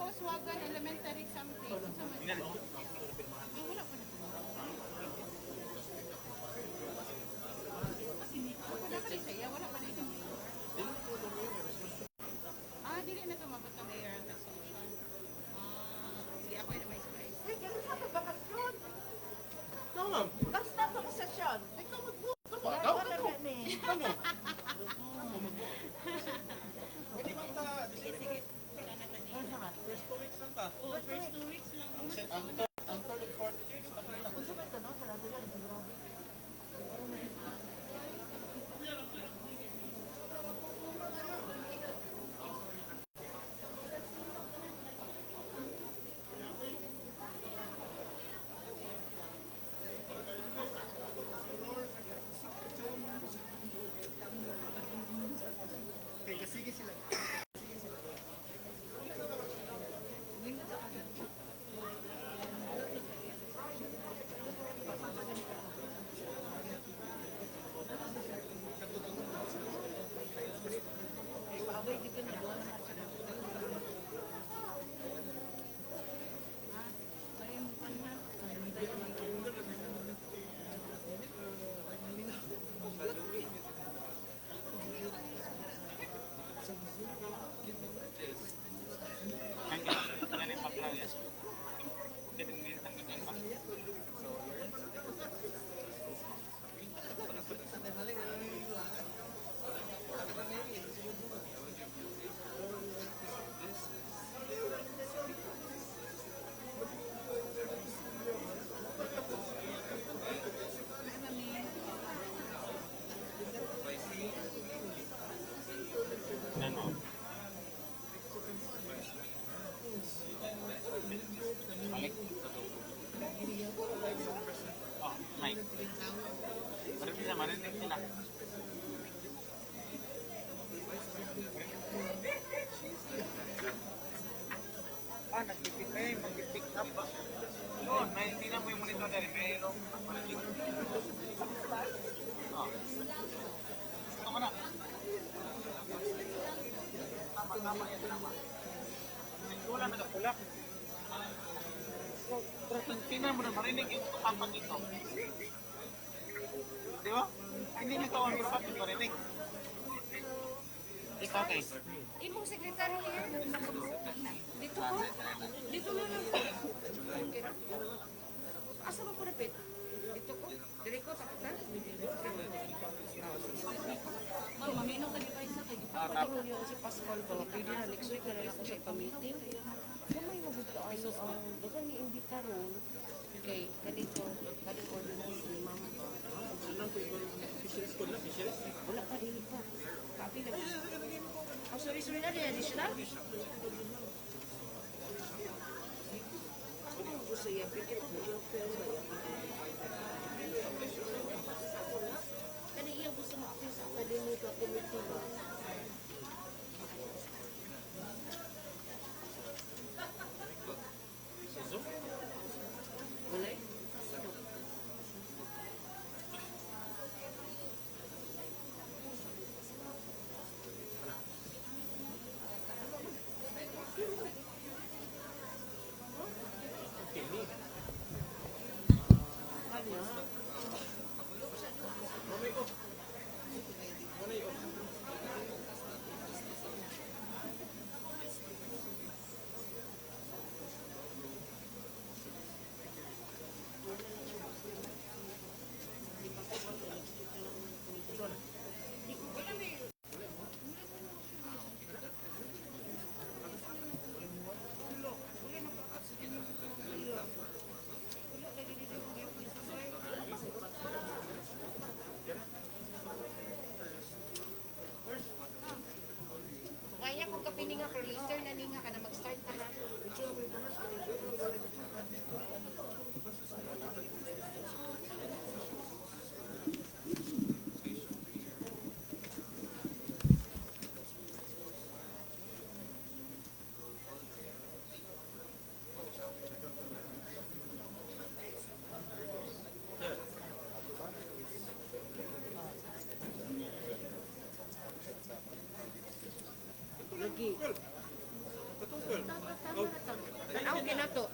Kauswagan Elementary something. Sa man. Wala pa na. Wala pa rin siya. Wala pa rin siya. Dili na tumabot ng mayor ang resolution. Sige, ako yun may surprise. Uy, ganun sa bakasyon. No, ma'am. Basta pa sa session. Ikaw mag-book. Ikaw na gani. Kamo. Pwede bang ta? Sige, sige. Wala na tani. First 2 weeks lang ta. Oh, first 2 weeks lang. Ang third and fourth years. Unsa ba ito, no? Sarado lang, siguro. Okay, sige sila. Nag-pick kayo, mag-pick up ba? Oo, hindi na mo yung monitor na rin. Mayroon. Ito mo na. Tama, yan tama. Wala nagapulak. Tingnan mo na marinig yung kapag ito. Di ba? Hindi nito ang kapag marinig. Ikaw guys. Imong sekretary here. Dito ko. Dito na lang ko. Okay. Asa ba ko napit? Dito ko. Dili ko takutan. Ma'am, mamino ka di pa isa kay Patulong yun si Pascal ko. Pwede na next week na lang ako sa ipa-meeting. Kamay mo gusto ang doon ni imbita ron. Okay, ganito. Kali ordinance ni Ma'am. Wala pa rin pa. Kapi lang. Oh, sorry na rin. Additional? Ano mo gusto yan? Pikit mo yung film ba yan? Kani iya gusto mo ako sa academic committee ba? Wala eh? Kaya kung kapininga pero later na ninga ka na mag-start ka na. Lagi. Patungkol. Tanaw kinato.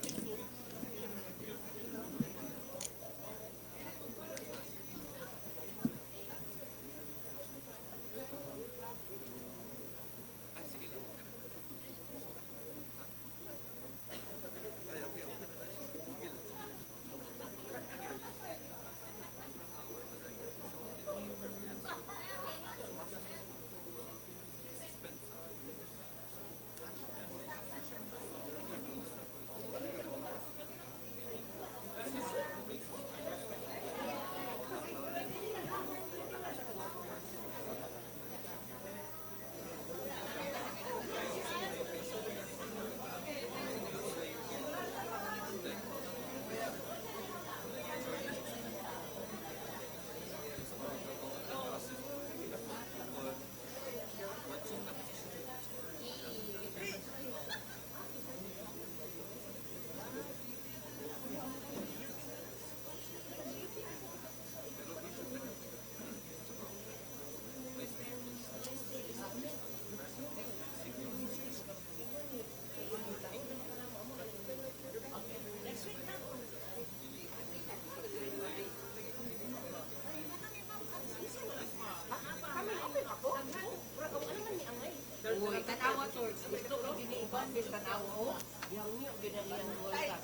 Uy, tanawa to. Gusto ko giniiban bis tanawa o. Yang niyo ginalian mo ka.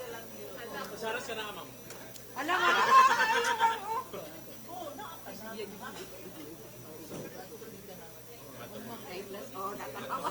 Saras ka na, ma'am. Ala nga. Oh, natatawa.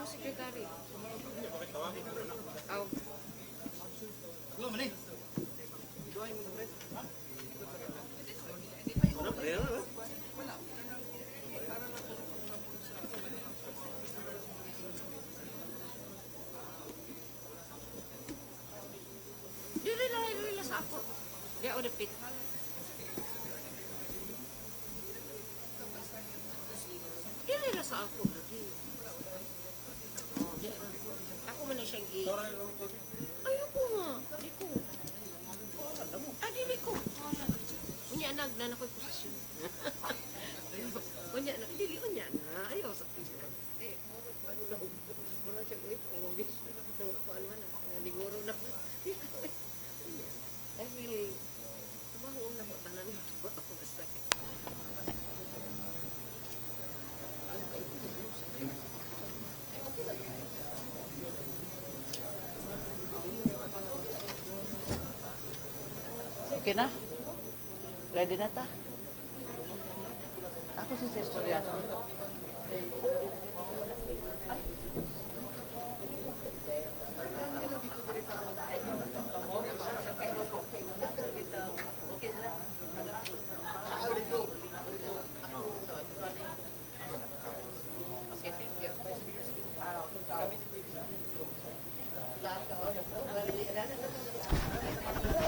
Secretary. Aw. Hello, mali. Dili lang sa ako. Di ako dapit. Dili lang sa ako. Ako man na siyang ayoko nga. Di ko. Dili ko. Unya na ako'y posisyon. Unya na. Dili unya na. Ayaw sa wala siya ko ito. Ang bis. Kuan man na. Liguro na. Dahil trabaho na ko tanan. Ako masakit. Okay na? Ready na ta? Ako si Sir Soriano.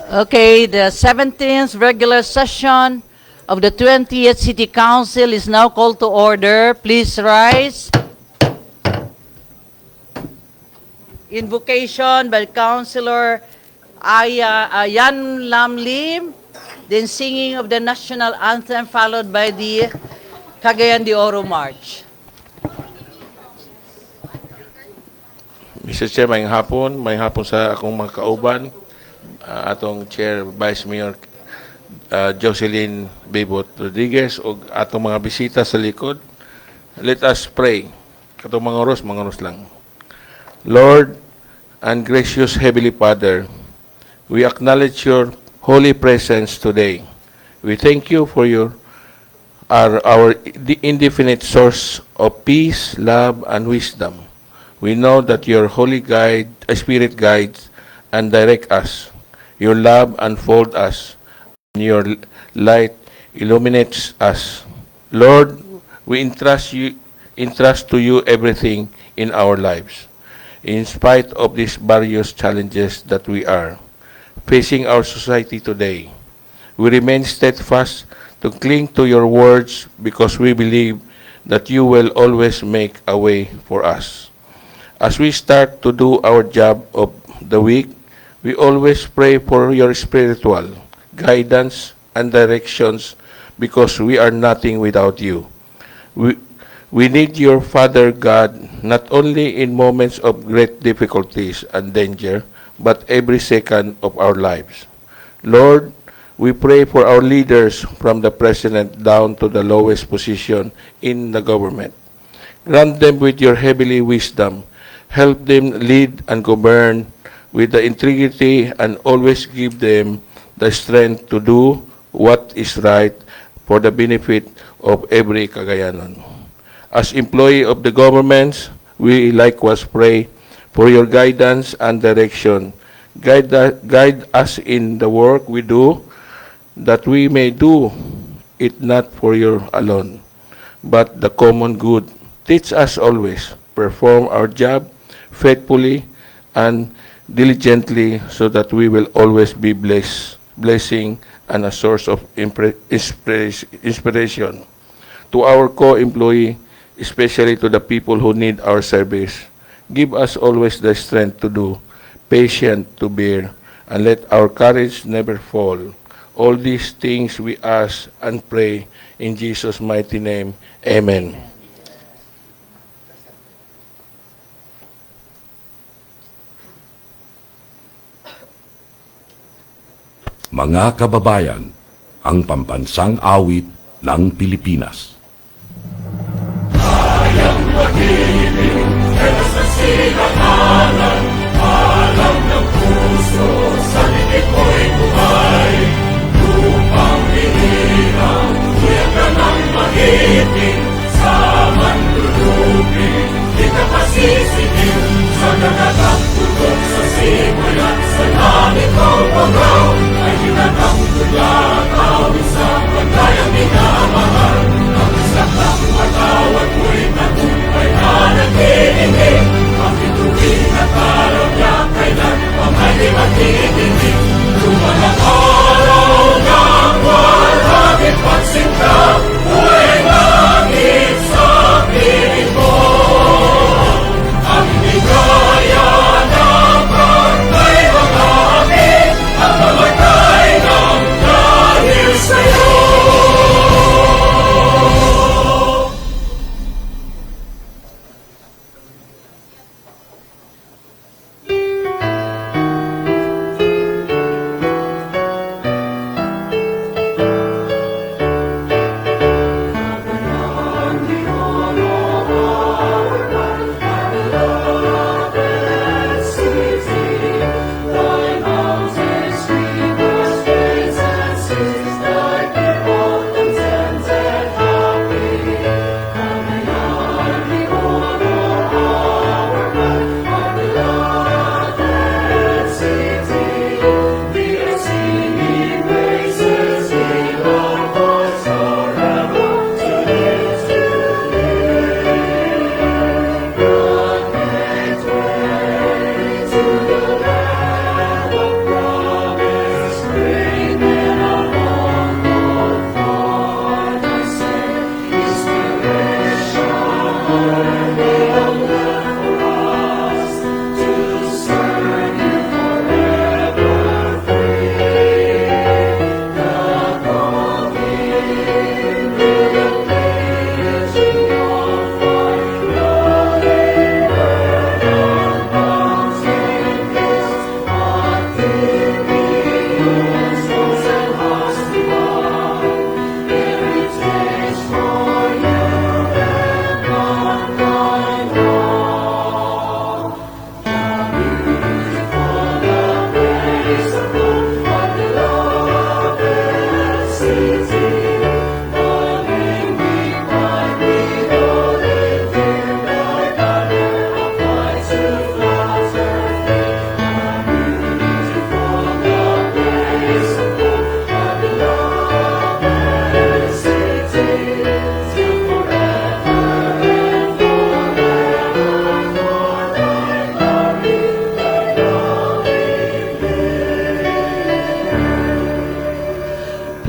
Okay, the 17th regular session of the 20th City Council is now called to order. Please rise. Invocation by Councilor Yan Lam Lim, then singing of the national anthem followed by the Cagayan de Oro March. Mr. Chair, may hapon sa akong mga kauban, atong Chair Vice Mayor Jocelyn Bebot Rodriguez o atong mga bisita sa likod. Let us pray. Katong mga oros lang. Lord and gracious Heavenly Father, we acknowledge your holy presence today. We thank you for our indefinite source of peace, love, and wisdom. We know that your Holy Spirit guides and directs us. Your love unfolds us, and your light illuminates us. Lord, we entrust to you everything in our lives. In spite of these various challenges that we are facing our society today, we remain steadfast to cling to your words because we believe that you will always make a way for us. As we start to do our job of the week, we always pray for your spiritual guidance and directions because we are nothing without you. We need your Father God not only in moments of great difficulties and danger, but every second of our lives. Lord, we pray for our leaders from the President down to the lowest position in the government. Grant them with your heavenly wisdom. Help them lead and govern with the integrity and always give them the strength to do what is right for the benefit of every Cagayanon. As employee of the governments, we likewise pray for your guidance and direction. Guide us in the work we do, that we may do it not for your alone, but the common good. Teach us always, perform our job faithfully and diligently so that we will always be blessing and a source of inspiration to our co-employee, especially to the people who need our service. Give us always the strength to do, patient to bear, and let our courage never fall. All these things we ask and pray in Jesus' mighty name. Amen. Mga kababayan, ang pambansang awit ng Pilipinas. Ay hinatang tula, tawid sa pagkayang minamahal.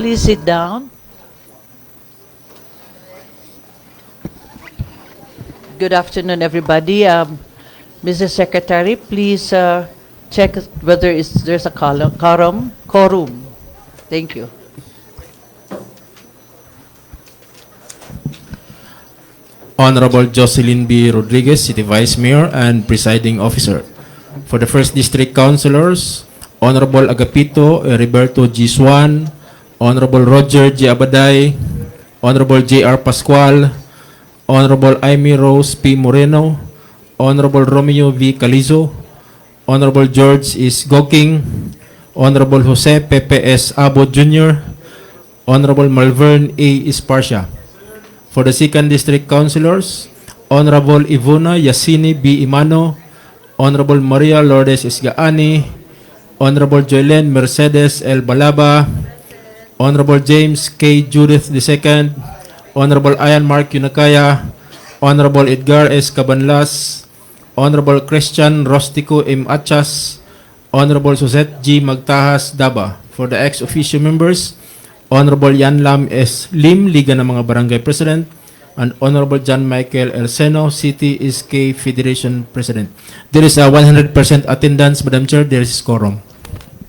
please sit down. Good afternoon, everybody. Mrs. Secretary, please check whether there's a quorum. Thank you. Honorable Jocelyn B. Rodriguez, City Vice Mayor and Presiding Officer. For the First District Councilors, Honorable Agapito Heriberto G. Swan, Honorable Roger G. Abaday, Honorable J.R. Pascual, Honorable Amy Rose P. Moreno, Honorable Romeo V. Calizo, Honorable George is Goking, Honorable Jose Pepe S. Abo Jr., Honorable Malvern A. Esparcia. For the Second District Councilors, Honorable Ivona Yasini B. Imano, Honorable Maria Lourdes Isgaani, Honorable Joylene Mercedes L. Balaba, Honorable James K. Judith II, Honorable Ian Mark Yunakaya, Honorable Edgar S. Cabanlas, Honorable Christian Rostico M. Achas, Honorable Suzette G. Magtahas Daba. For the ex-officio members, Honorable Yan Lam S. Lim, Liga ng mga Barangay President, and Honorable John Michael El Seno, City SK Federation President. There is a 100% attendance, Madam Chair. There is quorum.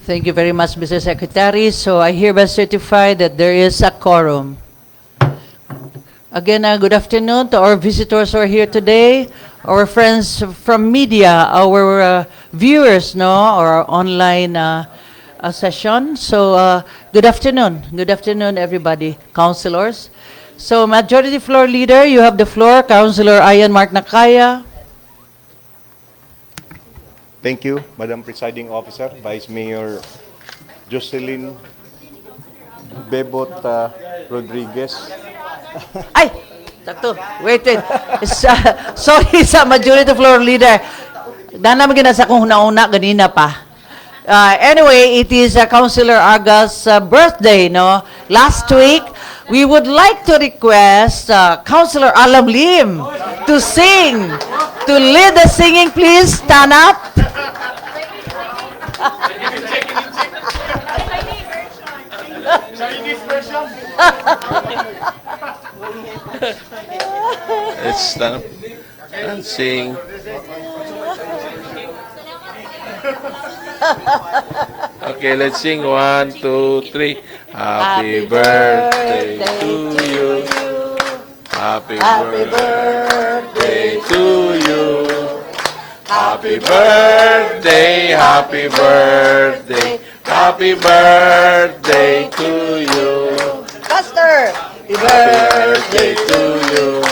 Thank you very much, Mr. Secretary. So I hereby certify that there is a quorum. Again, good afternoon to our visitors who are here today, our friends from media, our viewers, our online session. So good afternoon. Good afternoon, everybody, councilors. So Majority Floor Leader, you have the floor. Councilor Ian Mark Nakaya. Thank you, Madam Presiding Officer, Vice Mayor Jocelyn Bebot Rodriguez. Ay! Sakto. Wait. Sorry sa Majority Floor Leader. Dana magina sa kung nauna ganina pa. Anyway, it is Councilor Aga's birthday, no? Last week, we would like to request Councilor Alam Lim to sing. To lead the singing, please stand up. Let's stand up and sing. Okay, let's sing. 1, 2, 3. Happy birthday to you. Happy birthday to you. Happy birthday, happy birthday, happy birthday to you. Faster. Happy Birthday to you.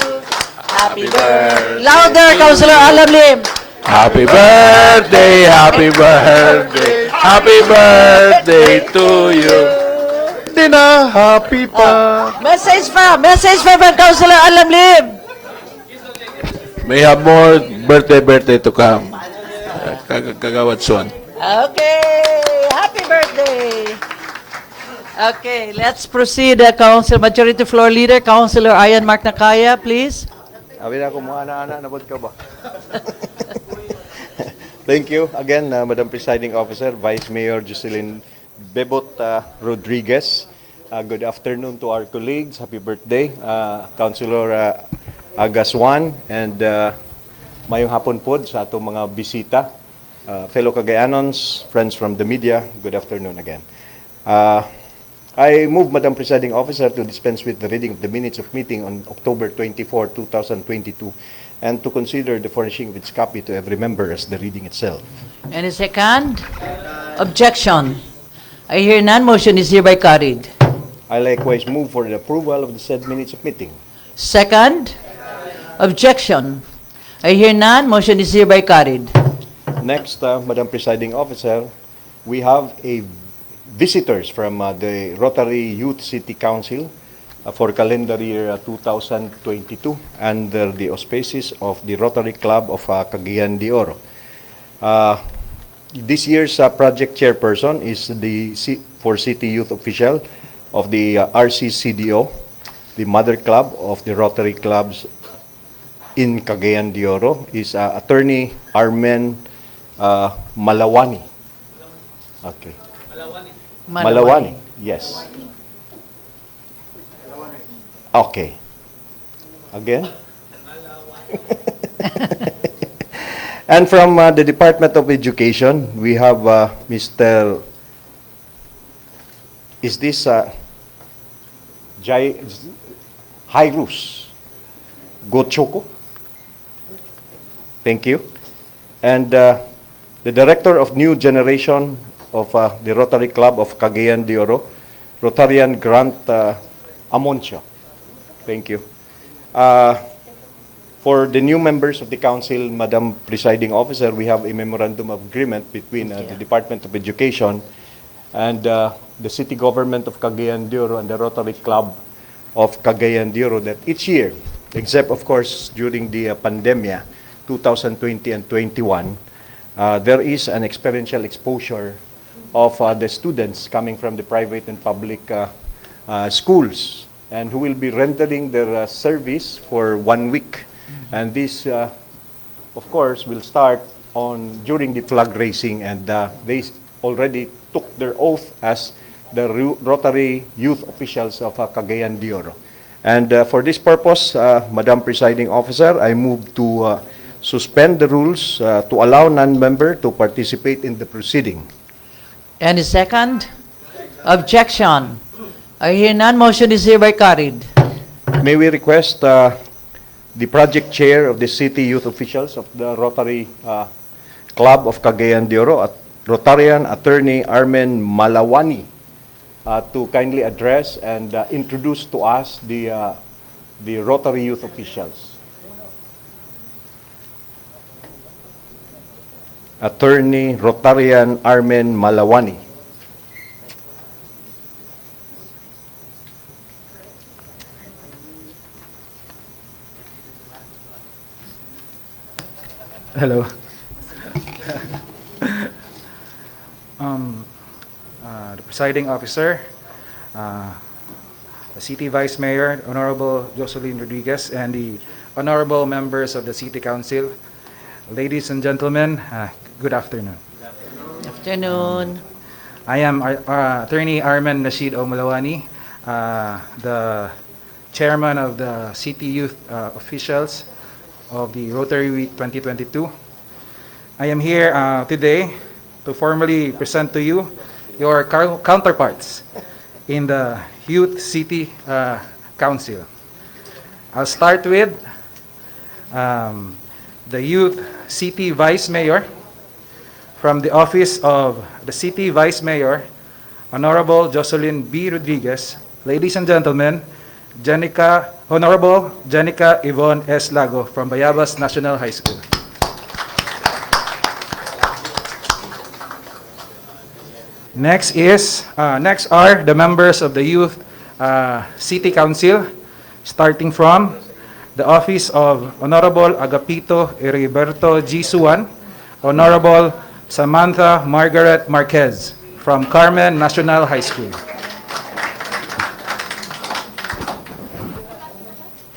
Happy birthday. Louder, Councilor Alam Lim. Happy birthday, happy birthday, happy birthday to you. Di na happy pa. Message from Councilor Alam Lim. May have more birthday to come. Kagawad soon. Okay, happy birthday. Okay, let's proceed. Council Majority Floor Leader, Councilor Ian Mark Nakaya, please. Abi na ako mga anak-anak, nabot ka ba? Thank you again, Madam Presiding Officer, Vice Mayor Jocelyn Bebot Rodriguez. Good afternoon to our colleagues. Happy birthday, Councilor Agaswan, and mayong hapon po sa atong mga bisita, fellow Cagayanons, friends from the media. Good afternoon again. I move, Madam Presiding Officer, to dispense with the reading of the minutes of meeting on October 24, 2022, and to consider the furnishing of its copy to every member as the reading itself. Any second? Objection. I hear none. Motion is hereby carried. I likewise move for the approval of the said minutes of meeting. Second? Objection. I hear none. Motion is hereby carried. Next, Madam Presiding Officer, we have visitors from the Rotary Youth City Council for calendar year 2022 under the auspices of the Rotary Club of Cagayan de Oro. This year's project chairperson is the for City Youth Official of the RCCDO, the mother club of the Rotary Clubs in Cagayan de Oro, is Attorney Armen Malawani. Okay. Malawani, yes. Okay. Again? And from the Department of Education, we have Mr. Is this Jairus Gochoko? Thank you. And the Director of New Generation of the Rotary Club of Cagayan de Oro, Rotarian Grant Amoncio. Thank you. For the new members of the council, Madam Presiding Officer, we have a memorandum of agreement between the Department of Education and the City Government of Cagayan de Oro and the Rotary Club of Cagayan de Oro that each year, except of course during the pandemia, 2020 and 21, there is an experiential exposure of the students coming from the private and public schools, and who will be rendering their service for 1 week. And this, of course, will start during the flag raising, and they already took their oath as the Rotary Youth Officials of Cagayan de Oro. And for this purpose, Madam Presiding Officer, I move to suspend the rules to allow non-member to participate in the proceeding. Any second? Objection. I hear none. Motion is hereby carried. May we request the project chair of the city youth officials of the Rotary Club of Cagayan de Oro, Rotarian Attorney Armen Malawani, to kindly address and introduce to us the Rotary youth officials. Attorney Rotarian Armen Malawani. Hello. The presiding officer, the city vice mayor, Honorable Jocelyn Rodriguez, and the honorable members of the city council, ladies and gentlemen, good afternoon. Afternoon. I am Attorney Armen Rashid O. Malawani, the chairman of the city youth officials of the Rotary Week 2022. I am here today to formally present to you your counterparts in the Youth City Council. I'll start with the Youth City Vice Mayor. From the Office of the City Vice Mayor, Honorable Jocelyn B. Rodriguez. Ladies and gentlemen, Honorable Jenica Yvonne S. Lago from Bayabas National High School. Next are the members of the Youth City Council, starting from the Office of Honorable Agapito Heriberto G. Suan, Honorable Samantha Margaret Marquez from Carmen National High School.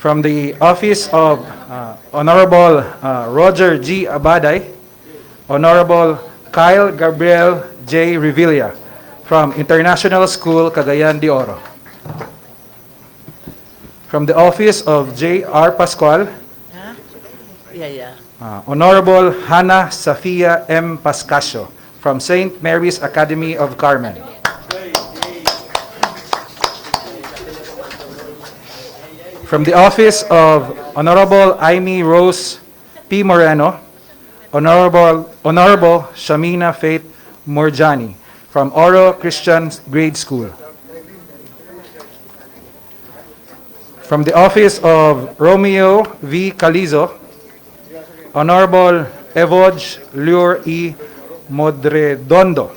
From the Office of Honorable Roger G. Abaday, Honorable Kyle Gabriel J. Revilla from International School, Cagayan de Oro. From the Office of J. R. Pascual, Honorable Hannah Safia M. Pascasio from St. Mary's Academy of Carmen. From the Office of Honorable Amy Rose P. Moreno, Honorable Shamina Faith Morjani from Oro Christian Grade School. From the Office of Romeo V. Calizo, Honorable Evoj Lure E. Modredondo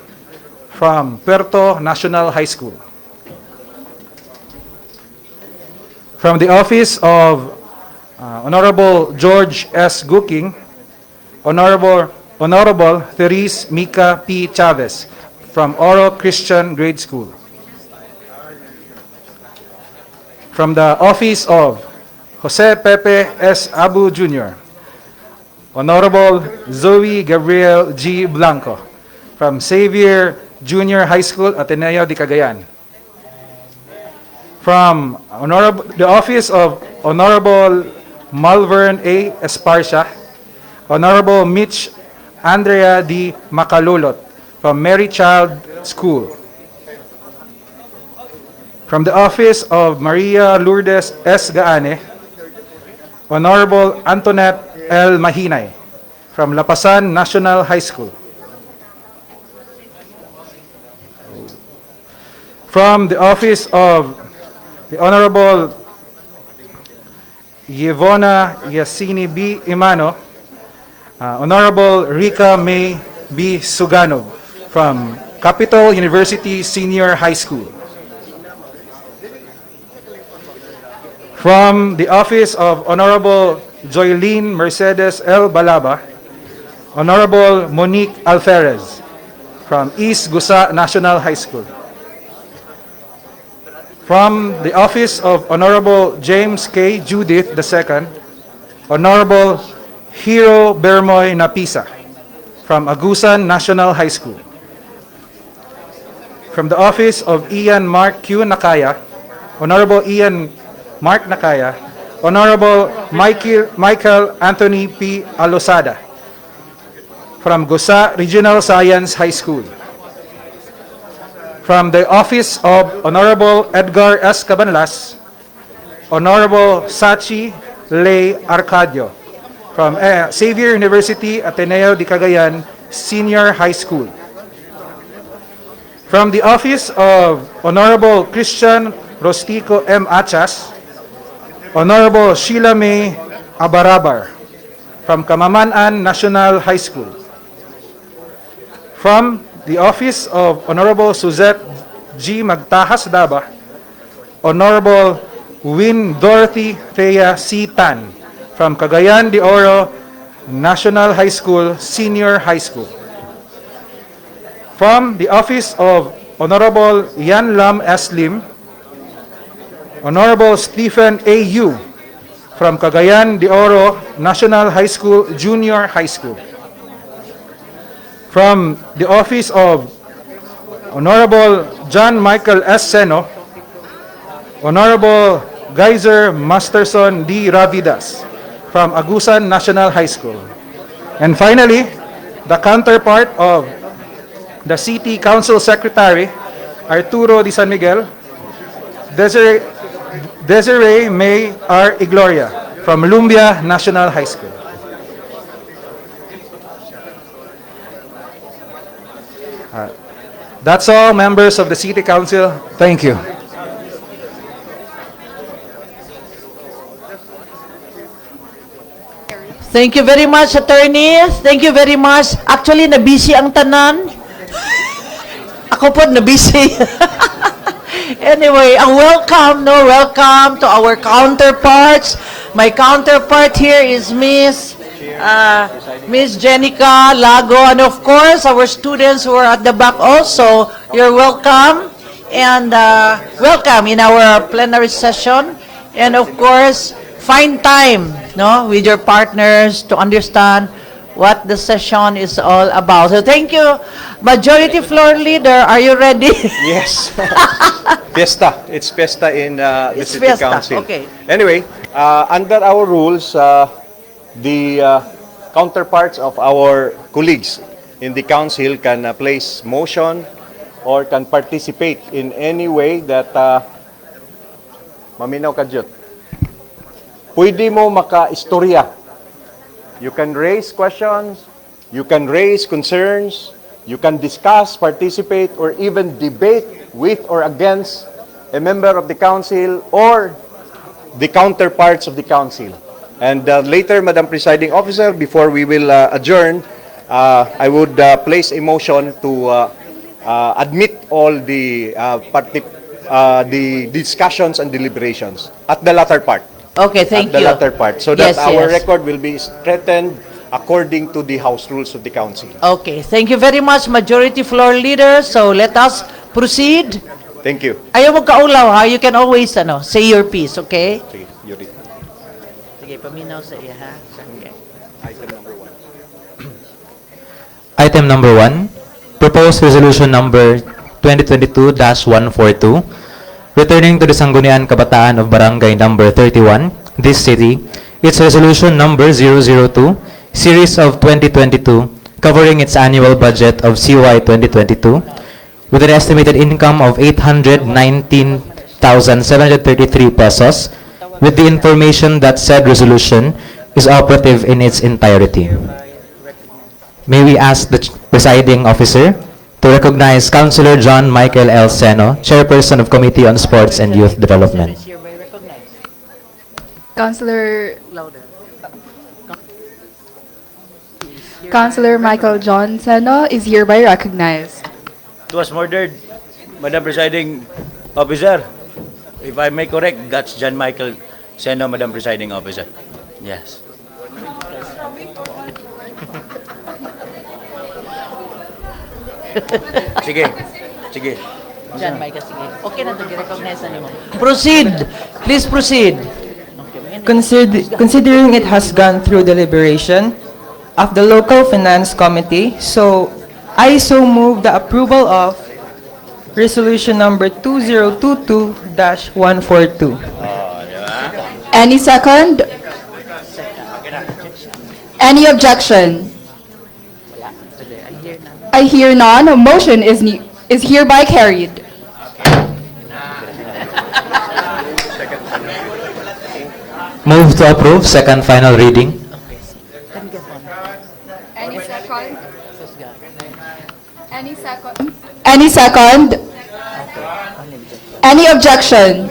from Puerto National High School. From the Office of Honorable George S. Gooking, Honorable Therese Mika P. Chavez from Oro Christian Grade School. From the Office of Jose Pepe S. Abu Jr., Honorable Zoe Gabriel G. Blanco from Xavier Junior High School, Ateneo de Cagayan. from the office of Honorable Malvern A. Esparcia, Honorable Mitch Andrea D. Macalulot from Mary Child School. From the office of Maria Lourdes S. Gaane, Honorable Antoinette L. Mahinay from Lapasan National High School. From the office of the Honorable Yvonna Yasini B. Imano, Honorable Rica May B. Suganov from Capital University Senior High School. From the office of Honorable Joylene Mercedes L. Balaba, Honorable Monique Alferez from East Gusa National High School. From the office of Honorable James K. Judith II, Honorable Hiro Bermoy Napisa from Agusan National High School. From the office of Ian Mark Q. Nakaya, Honorable Ian Mark Nakaya, Honorable Michael Anthony P. Alosada from Gusa Regional Science High School. From the office of Honorable Edgar S. Cabanlas, Honorable Sachi Lay Arcadio from Xavier University Ateneo de Cagayan Senior High School. From the office of Honorable Christian Rostico M. Achas, Honorable Sheila May Abarabar from Kamamanan National High School. From the office of Honorable Suzette G. Magtahas Daba, Honorable Win Dorothy Thea C. Tan from Cagayan de Oro National High School, Senior High School. From the office of Honorable Yan Lam S. Lim, Honorable Stephen A. Yu from Cagayan de Oro National High School, Junior High School. From the office of Honorable John Michael S. Seno, Honorable Geyser Masterson D. Ravidas from Agusan National High School. And finally, the counterpart of the City Council Secretary, Arturo Di San Miguel, Desiree May R. Igloria from Lumbia National High School. That's all, members of the City Council. Thank you. Thank you very much, attorney. Thank you very much. Actually, na-busy ang tanan. Ako po na-busy. Anyway, welcome to our counterparts. My counterpart here is Miss Jenica Lago, and of course, our students who are at the back also, you're welcome. And welcome in our plenary session. And of course, find time, with your partners to understand what the session is all about. So thank you. Majority Floor Leader, are you ready? Yes. Fiesta. It's fiesta in the It's City fiesta. Council. Okay. Anyway, under our rules, the counterparts of our colleagues in the council can place motion or can participate in any way that maminaw ka Jud. Pwede mo maka-istorya. You can raise questions, you can raise concerns, you can discuss, participate, or even debate with or against a member of the council or the counterparts of the council. And later, Madam Presiding Officer, before we will adjourn, I would place a motion to admit all the discussions and deliberations at the latter part. Okay, thank at the you. latter part, so that Yes, our yes. record will be strengthened according to the House rules of the Council. Okay, thank you very much, Majority Floor Leader. So let us proceed. Thank you. Ayaw mo kaulaw, ha? You can always say your piece, okay? Sige, Yuri. Sige, paminaw sa iya, ha? Okay. Item number 1. Item number 1, proposed resolution number 2022-142, returning to the Sangguniang Kabataan of Barangay number 31, this city, its resolution number 002, series of 2022, covering its annual budget of CY 2022, with an estimated income of 819,733 pesos, with the information that said resolution is operative in its entirety. May we ask the presiding officer to recognize Councilor John Michael L. Seno, Chairperson of Committee on Sports and Youth Development. Councilor Michael John Seno is hereby recognized. It was murdered, Madam Presiding Officer. If I may correct, that's John Michael Seno, Madam Presiding Officer. Yes. Sige. Sige. John Micah, sige. Okay na ito, recognize na mo. Proceed. Please proceed. Considering it has gone through deliberation of the local finance committee, so I so move the approval of resolution number 2022-142. Any second? Any objection? I hear none. A motion is hereby carried. Move to approve second final reading. Any second? Any second? Any second? Any objection?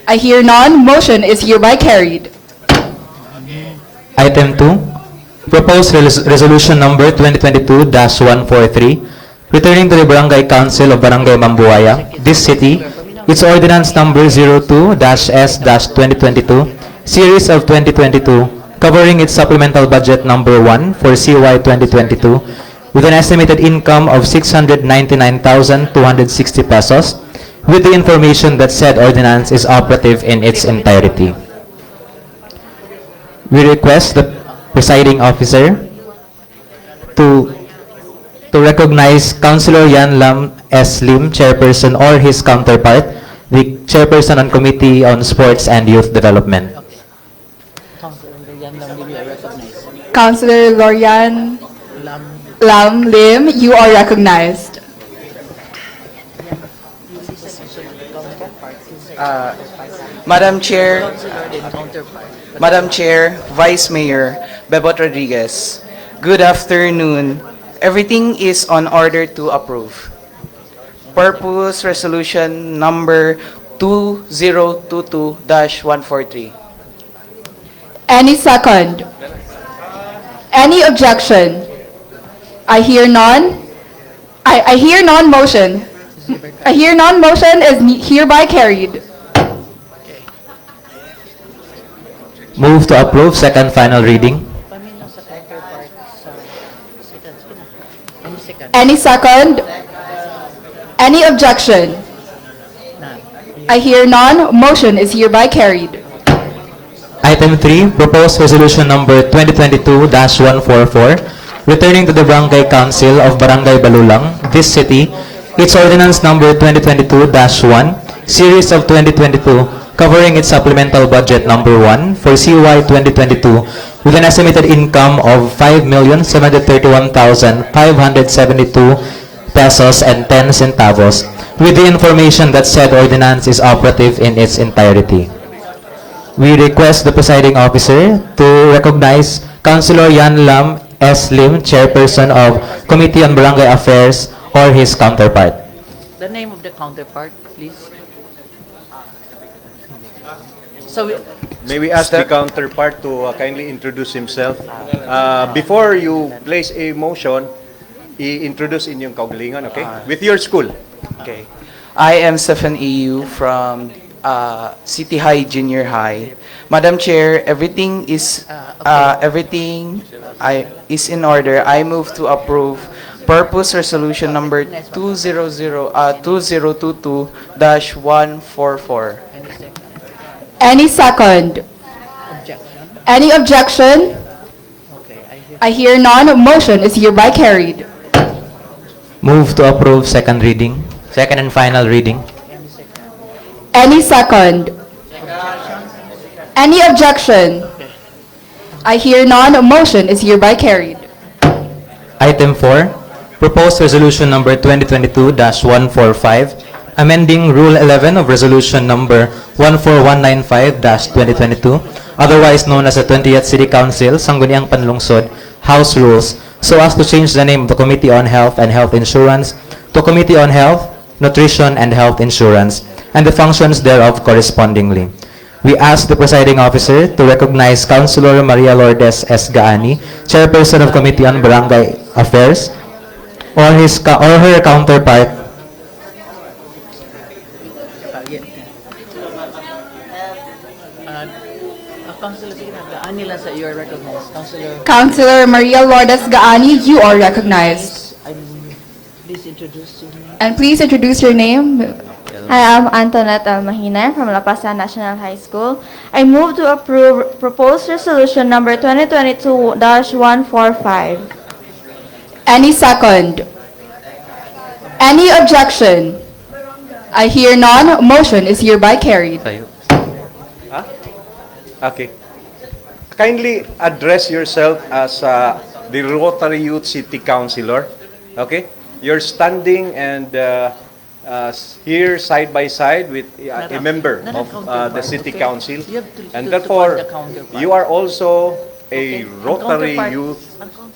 I hear none. Motion is hereby carried. Item 2, proposed resolution number 2022-143, returning to the Barangay Council of Barangay Mambuaya, this city, its ordinance number 02-S-2022, series of 2022, covering its supplemental budget number 1 for CY 2022, with an estimated income of 699,260 pesos, with the information that said ordinance is operative in its entirety. We request the presiding officer to recognize Councilor Yan Lam S. Lim, Chairperson, or his counterpart, the Chairperson on Committee on Sports and Youth Development. Councilor Lorian Lam Lim, you are recognized. Madam Chair, Vice Mayor Bebot Rodriguez, good afternoon. Everything is on order to approve. Purpose Resolution number 2022-143. Any second? Any objection? I hear none. I hear none motion. I hear none motion is hereby carried. Move to approve second final reading. Any second? Any objection? I hear none. Motion is hereby carried. Item 3, proposed resolution number 2022-144, returning to the Barangay Council of Barangay Balulang, this city, its ordinance number 2022-1, series of 2022, covering its supplemental budget number 1 for CY 2022, with an estimated income of 5,731,572 pesos and 10 centavos, with the information that said ordinance is operative in its entirety. We request the presiding officer to recognize Councilor Yan Lam S. Lim, Chairperson of Committee on Barangay Affairs, or his counterpart. The name of the counterpart, please. So, May we ask the counterpart to kindly introduce himself? Before you place a motion, i-introduce inyong kaugalingan, okay? With your school. Okay. I am Stephen EU from City High Junior High. Madam Chair, everything is in order. I move to approve Purpose Resolution number 2022-144. Any second? Any objection? I hear none. Motion is hereby carried. Move to approve second reading, second and final reading. Any second? Any objection? I hear none. Motion is hereby carried. Item 4, proposed resolution number 2022-145, amending Rule 11 of resolution number 14195-2022, otherwise known as the 20th City Council, Sangguniang Panlungsod, House Rules, so as to change the name of the Committee on Health and Health Insurance to Committee on Health, Nutrition, and Health Insurance, and the functions thereof correspondingly. We ask the presiding officer to recognize Councilor Maria Lourdes S. Gaani, Chairperson of Committee on Barangay Affairs, or her counterpart. Councilor, sige na, Gaani lang sa you are recognized. Councilor, Councilor Maria Lourdes Gaani, you are recognized. please introduce your name. And please introduce your name. Hi, I'm Antoinette Almahina from La Paz National High School. I move to approve proposed resolution number 2022-145. Any second? Any objection? I hear none. Motion is hereby carried. Okay. Kindly address yourself as the Rotary Youth City Councilor. Okay? You're standing and here side by side with a member of the City Council. And therefore, you are also a Rotary Youth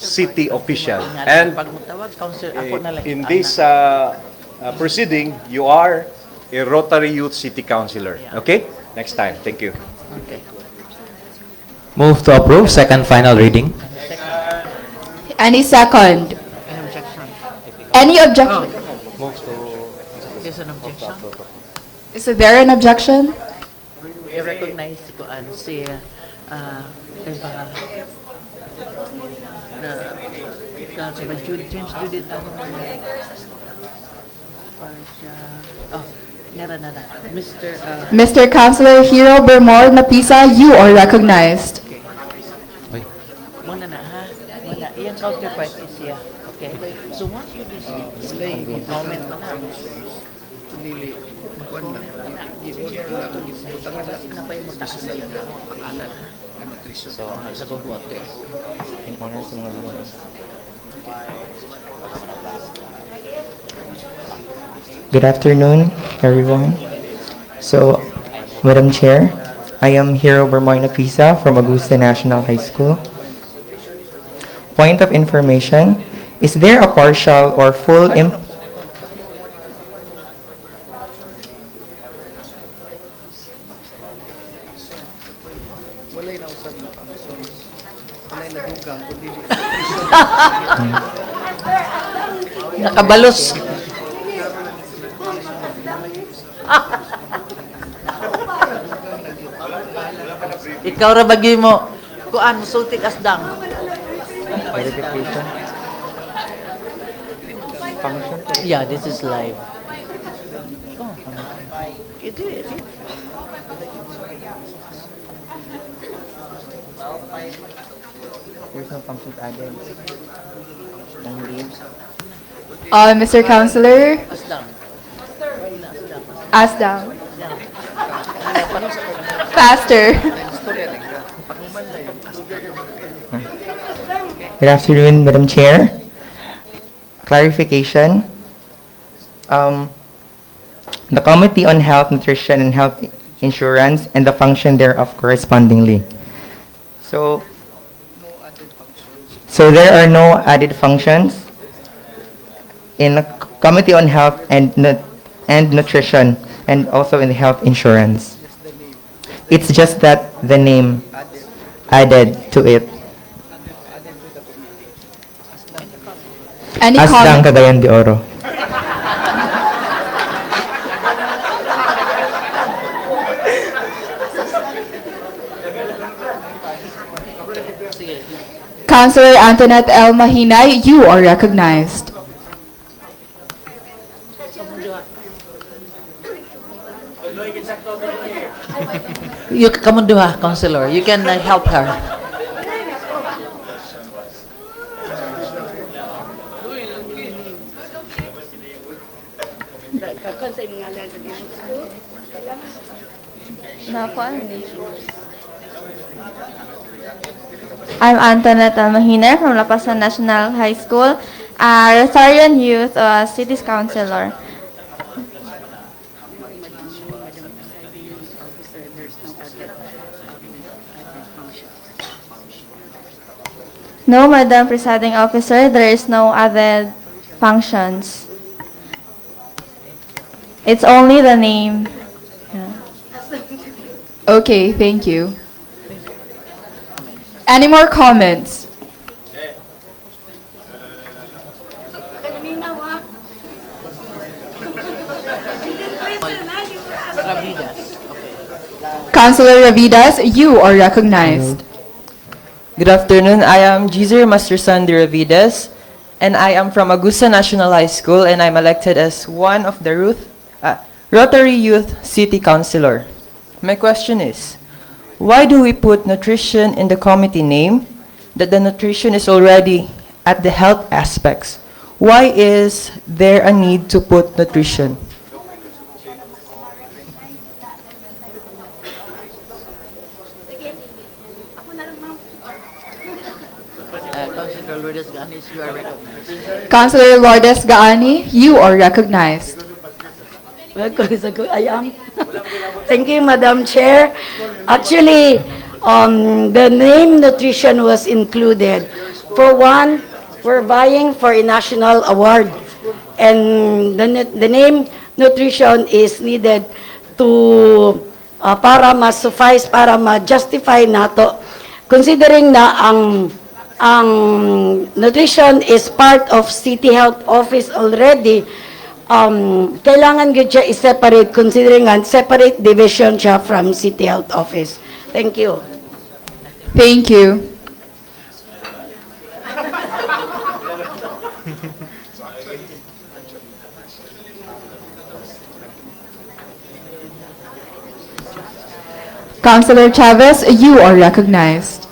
City official. And in this proceeding, you are a Rotary Youth City Councilor. Okay? Next time. Thank you. Okay. Move to approve second final reading. Any second? Any objection? There's an objection. Is there an objection? I recognize ko si Councilor James Judith Mr. Councilor Hero Bermor Napisa, you are recognized. Muna na ha. Muna. Iyang counterpart is siya. Okay. So once you display, comment mo na. So, sa bubuote. In honor sa mga lumayan. Good afternoon, everyone. So, Madam Chair, I am Hero Bermoy Napisa from Augusta National High School. Point of information, is there a partial or full Nakabalos. Ikaw ra bagi mo. Kuan sulti asdang. verification? Function? Yeah, this is live. Oh, ito. There's no functions added. And leaves. Mr. Councilor, Asdang. ask down. Faster. Good afternoon, Madam Chair. Clarification. The Committee on Health, Nutrition, and Health Insurance and the function thereof correspondingly. So there are no added functions in the Committee on Health and Nutrition and also in the Health Insurance. It's just that the name added to it. Any Asdang comment? Cagayan de Oro. Councilor Antoinette L. Mahinay, you are recognized. You come on, duha, counselor. You can help her. I'm Antoinette Almahiner from La Paz National High School, Rotarian Youth Cities Councilor. No, Madam Presiding Officer, there is no other functions. It's only the name. Okay, thank you. Any more comments? Councilor Ravidas, you are recognized. Good afternoon. I am Jizer Master Sandy Ravidas, and I am from Augusta National High School, and I'm elected as one of the Rotary Youth City Councilor. My question is, why do we put nutrition in the committee name that the nutrition is already at the health aspects? Why is there a need to put nutrition? Councilor Lourdes Gaani, you are recognized. Thank you, Madam Chair. Actually, the name nutrition was included. For one, we're vying for a national award. And the name nutrition is needed to para ma-suffice, para ma-justify nato. Considering na ang nutrition is part of City Health Office already, kailangan gud siya i-separate considering nga separate division siya from City Health Office. Thank you. Thank you. Councilor Chavez, you are recognized.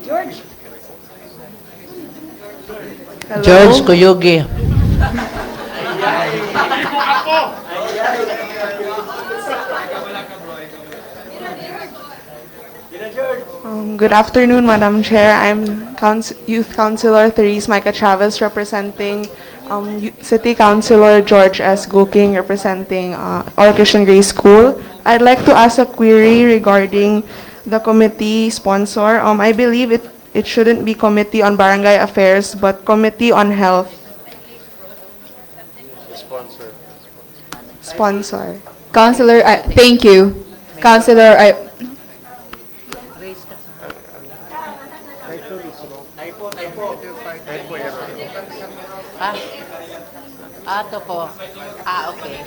George. George Kuyugi. Good afternoon, Madam Chair. I'm Youth Councilor Therese Micah Chavez, representing City Councilor George S. Goking, representing All Christian Grace School. I'd like to ask a query regarding the committee sponsor. I believe it shouldn't be Committee on Barangay Affairs, but Committee on Health. Sponsor. Councilor, thank you. Councilor, Ato po. Okay.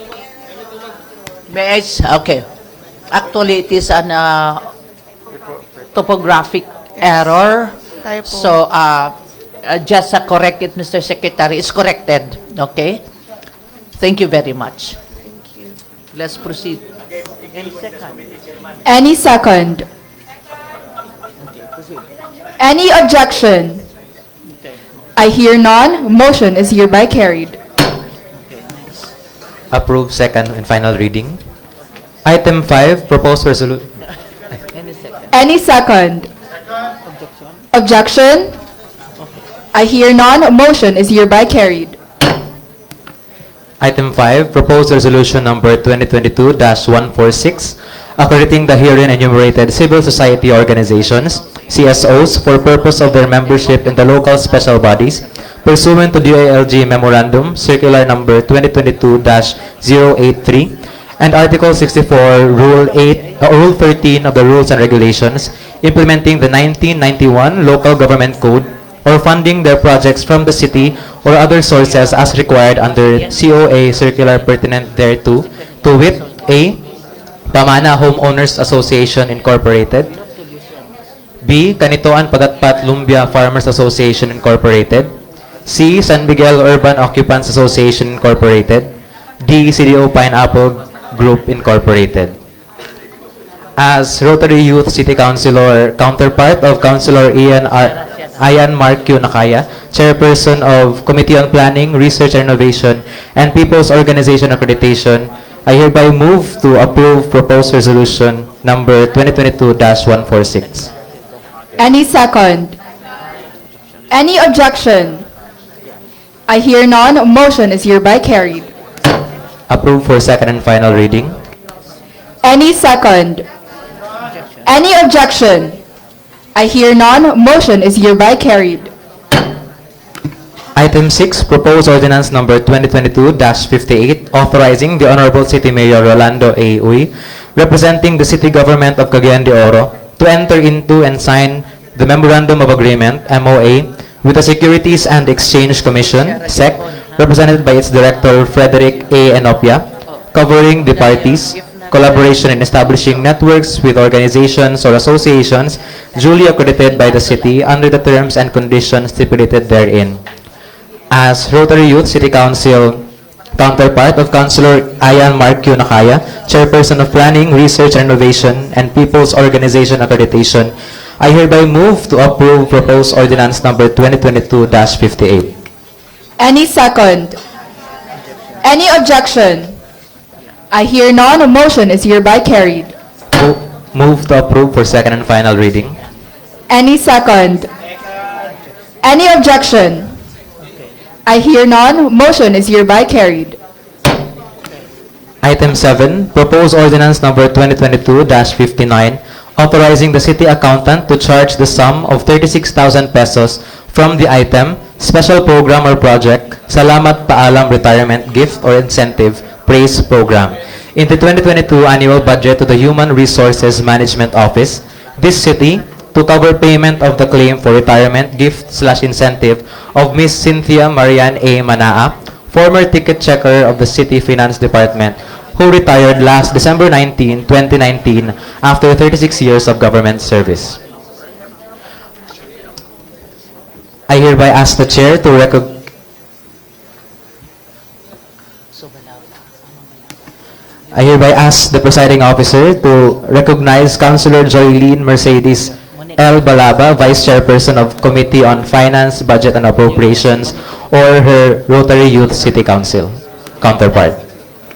Okay. Actually, it is an topographic error. Typo. So, just correct it, Mr. Secretary. It's corrected. Okay? Thank you very much. Thank you. Let's proceed. any second? Any objection? I hear none. Motion is hereby carried. Approved second and final reading. Item 5, proposed resolution. Any second? Objection? I hear none. Motion is hereby carried. Item 5, proposed resolution number 2022-146, accrediting the herein enumerated civil society organizations, CSOs, for purpose of their membership in the local special bodies, pursuant to DILG Memorandum, Circular number 2022-083, and Article 64, Rule 13 of the Rules and Regulations, implementing the 1991 Local Government Code, or funding their projects from the city or other sources as required under COA circular pertinent thereto, to wit, A. Pamana Homeowners Association Incorporated, B. Kanitoan Padatpat Lumbia Farmers Association Incorporated, C. San Miguel Urban Occupants Association Incorporated, D. CDO Pineapple Group Incorporated. as Rotary Youth City Councilor, counterpart of Councilor Ian Mark Q. Nakaya, Chairperson of Committee on Planning, Research and Innovation, and People's Organization Accreditation, I hereby move to approve proposed resolution number 2022-146. Any second? Any objection? I hear none. Motion is hereby carried. Approved for second and final reading. Any second? Any objection? I hear none. Motion is hereby carried. Item 6, proposed ordinance number 2022-58, authorizing the Honorable City Mayor Rolando A. Uy, representing the City Government of Cagayan de Oro, to enter into and sign the Memorandum of Agreement, MOA, with the Securities and Exchange Commission, SEC, represented by its Director Frederick A. Enopia, covering the parties, collaboration in establishing networks with organizations or associations duly accredited by the city under the terms and conditions stipulated therein. As Rotary Youth City Council counterpart of Councilor Ian Mark Q. Nakaya, Chairperson of Planning, Research and Innovation, and People's Organization Accreditation, I hereby move to approve proposed ordinance number 2022-58. Any second? Any objection? I hear none. Motion is hereby carried. Move to approve for second and final reading. Any second? Any objection? I hear none. Motion is hereby carried. Item 7, proposed ordinance number 2022-59, authorizing the city accountant to charge the sum of 36,000 pesos from the item, special program or project, Salamat Paalam Retirement Gift or Incentive Praise Program, in the 2022 annual budget to the Human Resources Management Office, this city, to cover payment of the claim for retirement gift/incentive of Miss Cynthia Marian A. Manaa, former ticket checker of the City Finance Department, who retired last December 19, 2019 after 36 years of government service. I hereby ask the Chair to I hereby ask the presiding officer to recognize Councilor Joylene Mercedes L. Balaba, Vice Chairperson of Committee on Finance, Budget and Appropriations, or her Rotary Youth City Council counterpart.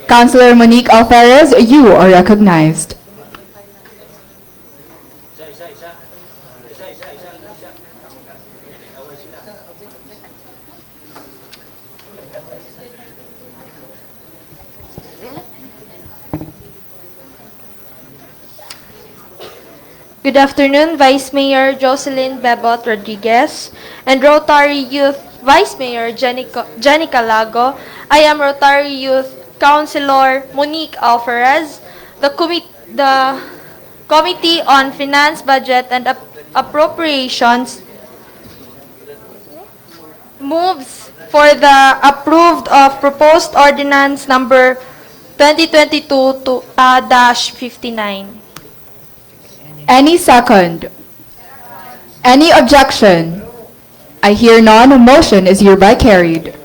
Councilor Monique Alferez, you are recognized. Good afternoon, Vice Mayor Jocelyn Bebot Rodriguez and Rotary Youth Vice Mayor Jenny Calago. I am Rotary Youth Councilor Monique Alferez. The Committee on Finance, Budget and Appropriations moves for the approved of proposed ordinance number 2022-59. Any second? Any objection? I hear none. Motion is hereby carried.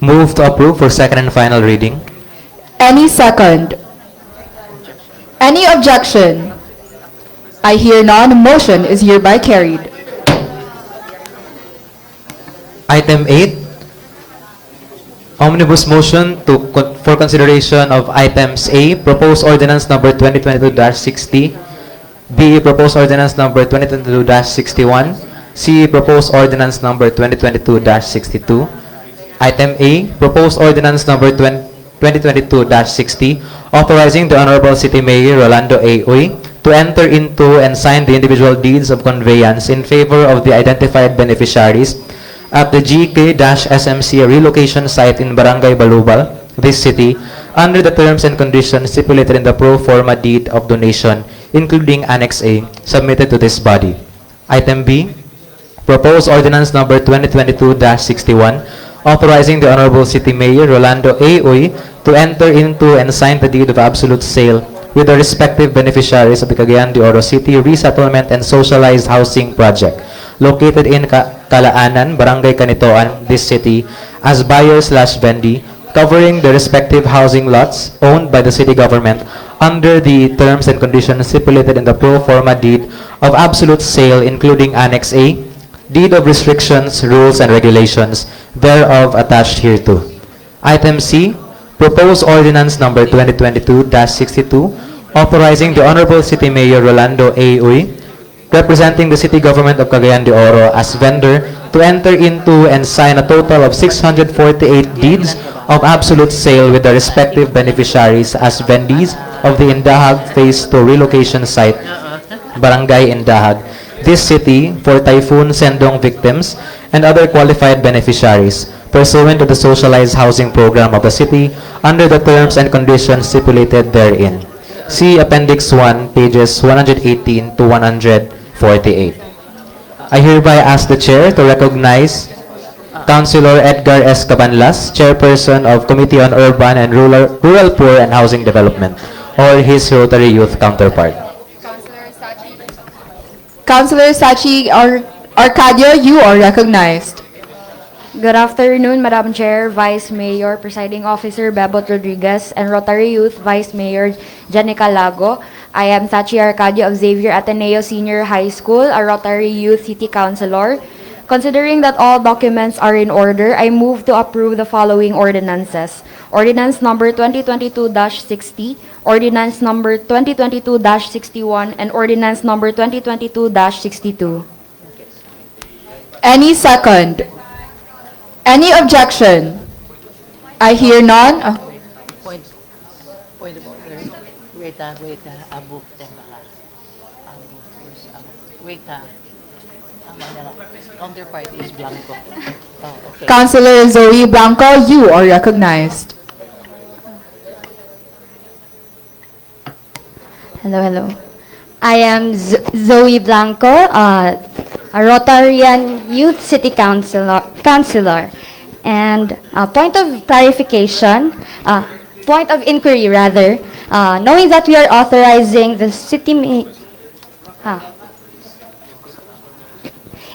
Move to approve for second and final reading. Any second? Any objection? I hear none. Motion is hereby carried. Item 8, omnibus motion for consideration of items A, proposed ordinance number 2022-60, B, proposed ordinance number 2022-61, C, proposed ordinance number 2022-62. Item A, proposed ordinance number 2022-60, authorizing the Honorable City Mayor Rolando A. Uy to enter into and sign the individual deeds of conveyance in favor of the identified beneficiaries at the GK-SMC relocation site in Barangay Balubal, this city, under the terms and conditions stipulated in the pro forma deed of donation, including Annex A, submitted to this body. Item B, proposed ordinance number 2022-61, authorizing the Honorable City Mayor Rolando A. Uy to enter into and sign the deed of absolute sale with the respective beneficiaries of the Cagayan de Oro City Resettlement and Socialized Housing Project, located in Kalaanan, Barangay Canitoan, this city, as buyer/vendee, covering the respective housing lots owned by the city government under the terms and conditions stipulated in the pro forma deed of absolute sale, including Annex A, deed of restrictions, rules, and regulations thereof attached hereto. Item C, proposed ordinance number 2022-62, authorizing the Honorable City Mayor Rolando A. Uy, representing the City Government of Cagayan de Oro as vendor, to enter into and sign a total of 648 deeds of absolute sale with the respective beneficiaries as vendees of the Indahag Phase 2 relocation site, Barangay Indahag, this city, for Typhoon Sendong victims and other qualified beneficiaries, pursuant to the socialized housing program of the city under the terms and conditions stipulated therein. See Appendix 1, pages 118 to 148. I hereby ask the Chair to recognize Councilor Edgar S. Cabanlas, Chairperson of Committee on Urban and Rural Poor and Housing Development, or his Rotary Youth counterpart. Councilor Sachi Arcadio, you are recognized. Good afternoon, Madam Chair, Vice Mayor, Presiding Officer Bebot Rodriguez, and Rotary Youth Vice Mayor Jenica Lago. I am Sachi Arcadio of Xavier Ateneo Senior High School, a Rotary Youth City Councilor. Considering that all documents are in order, I move to approve the following ordinances. Ordinance number 2022-60, Ordinance number 2022-61, and Ordinance number 2022-62. Any second? Any objection? I hear none. Point of order. Wait, above wait, counterpart is Blanco. Oh, okay. Councilor Zoe Blanco, you are recognized. Hello. I am Zoe Blanco, a Rotarian Youth City Councilor. And point of clarification, point of inquiry rather, knowing that we are authorizing the city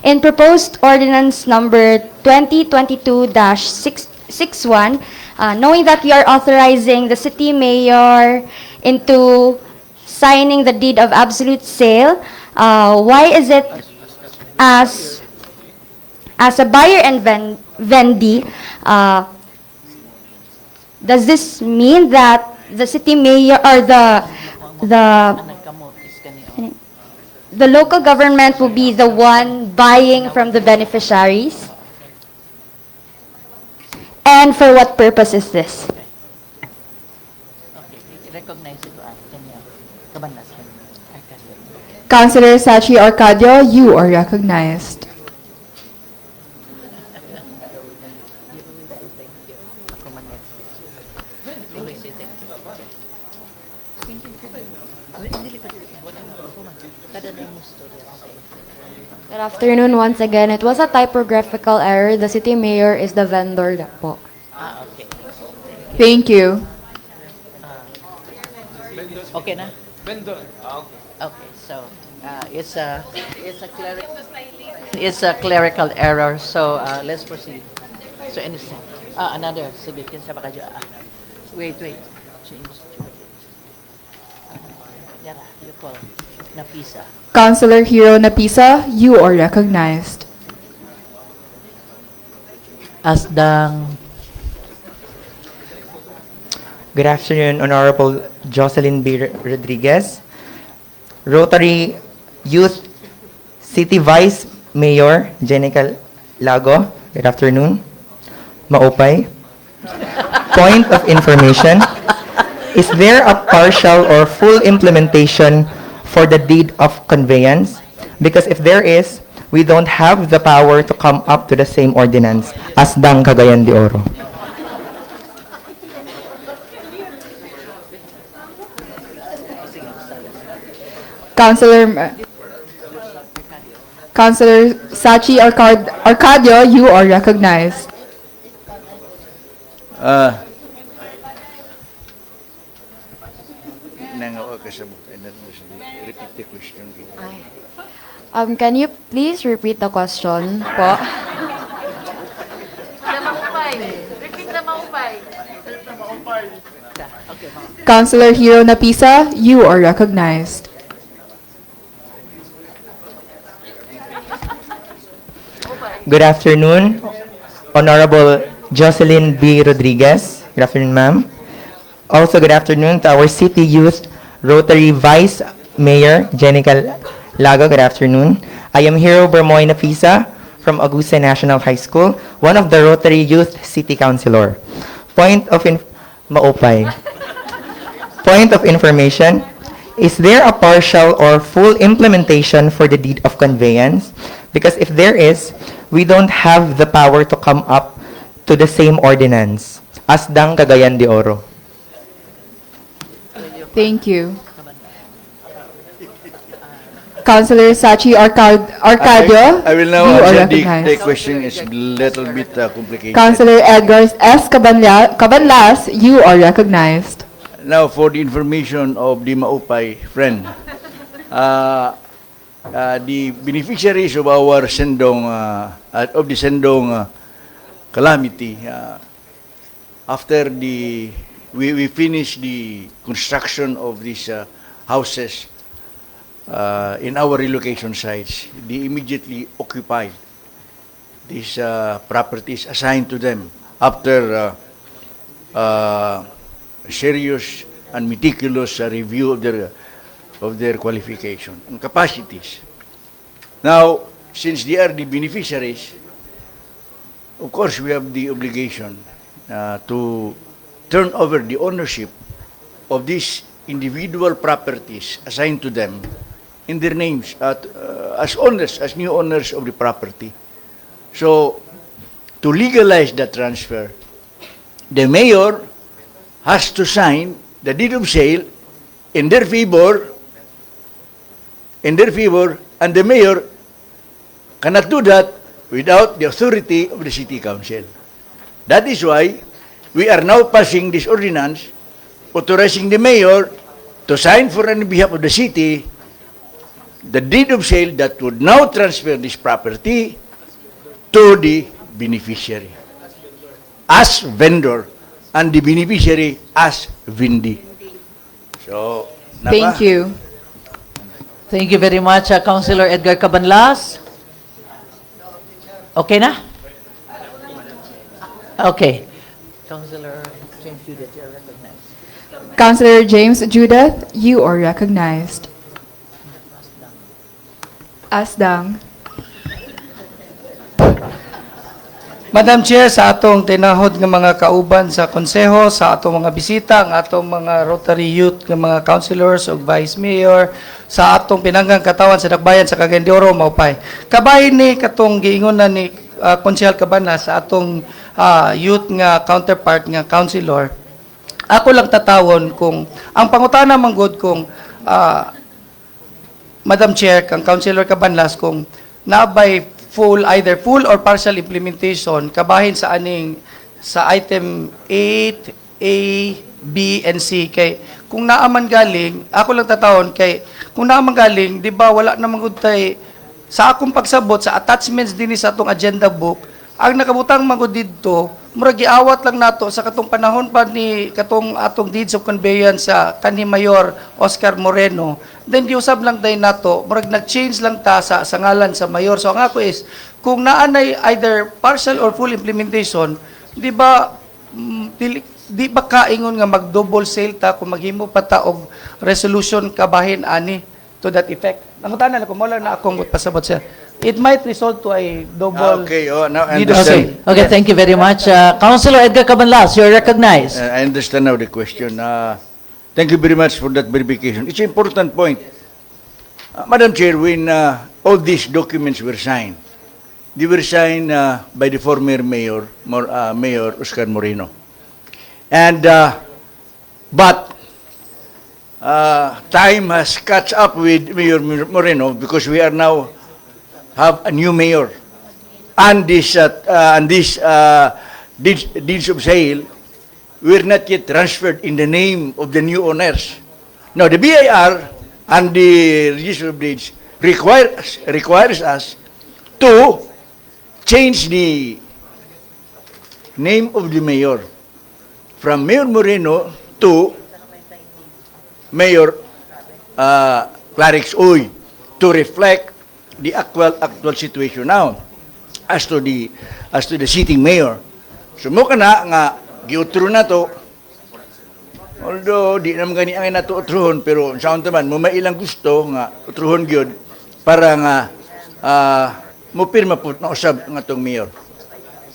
in proposed ordinance number 2022-61, knowing that we are authorizing the city mayor into signing the deed of absolute sale, why is it as a buyer and vendee, does this mean that the city mayor or the local government will be the one buying from the beneficiaries? And for what purpose is this? Recognize it. Councilor Sachi Arcadio, you are recognized. Good afternoon once again. It was a typographical error. The city mayor is the vendor po. Okay. Thank you. Okay na? Vendor. Okay, so it's a clerical error. So let's proceed. So anything. Another. Sige, kinsa ba kadyo? Wait. Change. Yara, you call Napisa. Councilor Hero Napisa, you are recognized. Asdang. Good afternoon, Honorable Jocelyn B. Rodriguez, Rotary Youth City Vice Mayor Jenica Lago. Good afternoon. Maupay. Point of information. Is there a partial or full implementation for the deed of conveyance? Because if there is, we don't have the power to come up to the same ordinance as Dang Cagayan de Oro. Councilor Sachi Arcadio, you are recognized. Can you please repeat the question po? Repeat na maupay. Councilor Hero Napisa, you are recognized. Good afternoon, Honorable Jocelyn B. Rodriguez. Good afternoon, ma'am. Also, good afternoon to our City Youth Rotary Vice Mayor, Jenica Lago. Good afternoon. I am Hero Bermoy Napisa from Augusta National High School, one of the Rotary Youth City Councilor. Maupay. Point of information. Is there a partial or full implementation for the deed of conveyance? Because if there is, we don't have the power to come up to the same ordinance. Asdang Cagayan de Oro. Thank you. Councilor Sachi Arcadio, I will now you are answer recognized. the question. Is a little bit complicated. Councilor Edgar S. Cabanlas, you are recognized. Now, for the information of the Maupay friend, the beneficiaries of our Sendong, of the Sendong calamity, after we finished the construction of these houses in our relocation sites, they immediately occupied these properties assigned to them after serious and meticulous review of their qualification and capacities. Now, since they are the beneficiaries, of course, we have the obligation to turn over the ownership of these individual properties assigned to them in their names as owners, as new owners of the property. So, to legalize the transfer, the mayor has to sign the deed of sale in their favor, and the mayor cannot do that without the authority of the city council. That is why we are now passing this ordinance authorizing the mayor to sign for on behalf of the city the deed of sale that would now transfer this property to the beneficiary as vendor and the beneficiary as Vindi. So, Thank you. Thank you very much, Councilor Edgar Cabanlas. Okay na? Okay. Councilor James Judith, you are recognized. Councilor James Judith, you are recognized. Asdang. Madam Chair, sa atong tinahod ng mga kauban sa konseho, sa atong mga bisita, ang atong mga Rotary Youth ng mga councilors o Vice Mayor, sa atong pinanggang katawan sa Dakbayan sa Cagayan de Oro, Maupay. Kabahin ni katong giingon na ni Konsehal Cabanas sa atong youth nga counterpart nga councilor. Ako lang tatawon kung ang pangutana manggod kung Madam Chair, kang Councilor Cabanlas, kung naabay either full or partial implementation kabahin sa aning sa item 8, A, B, and C. Kay kung naaman galing, ako lang tatawon kay kung naaman galing, di ba wala namang gudtay sa akong pagsabot sa attachments din sa atong agenda book, ang nakabutang magud didto, murag giawat lang nato sa katong panahon pa ni katong atong deeds of conveyance sa kanhi Mayor Oscar Moreno. Then giusab lang day nato, murag nag-change lang ta sa ngalan sa mayor. So ang ako is kung naanay either partial or full implementation, di ba di ba kaingon nga mag-double sale ta kung maghimo pa ta og resolution kabahin ani to that effect. Nangutana lang ko mo lang na akong pasabot siya. It might result to a double. Okay, now I deed of understand. sale. Okay, thank you very much. Councilor Edgar Cabanlas, you're recognized. I understand now the question. Thank you very much for that verification. It's an important point. Madam Chair, when all these documents were signed, they were signed by the former Mayor Oscar Moreno. And, but, time has catch up with Mayor Moreno because we are now have a new mayor. And this deeds of sale were not yet transferred in the name of the new owners. Now, the BIR and the Register of Deeds requires us to change the name of the mayor from Mayor Moreno to Mayor Clarix Uy to reflect the actual situation now as to the sitting mayor. So mo kana nga giutro na to, although di naman gani ang natuutruhon, pero sa man mo may ilang gusto nga utruhon gyud para nga mo pirma po na usab nga tong mayor.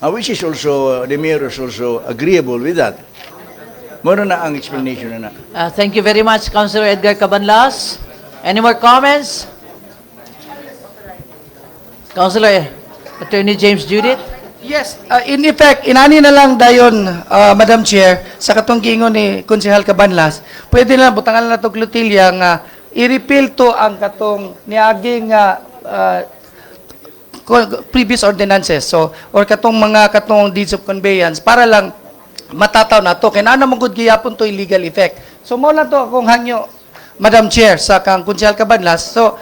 Which is also, the mayor is also agreeable with that. Muna na ang explanation na. Thank you very much, Councilor Edgar Cabanlas. Any more comments? Councilor Attorney James Judith? Yes, in effect, inani na lang dayon, Madam Chair, sa katong giingon ni Konsehal Cabanlas, pwede na butangan na to Clotilya nga i-repeal to ang katong niaging previous ordinances, so or katong deeds of conveyance para lang matataw na to kay naa mo gud giyapon to illegal effect. So mo lang to akong hangyo, Madam Chair, sa kang Konsehal Cabanlas. So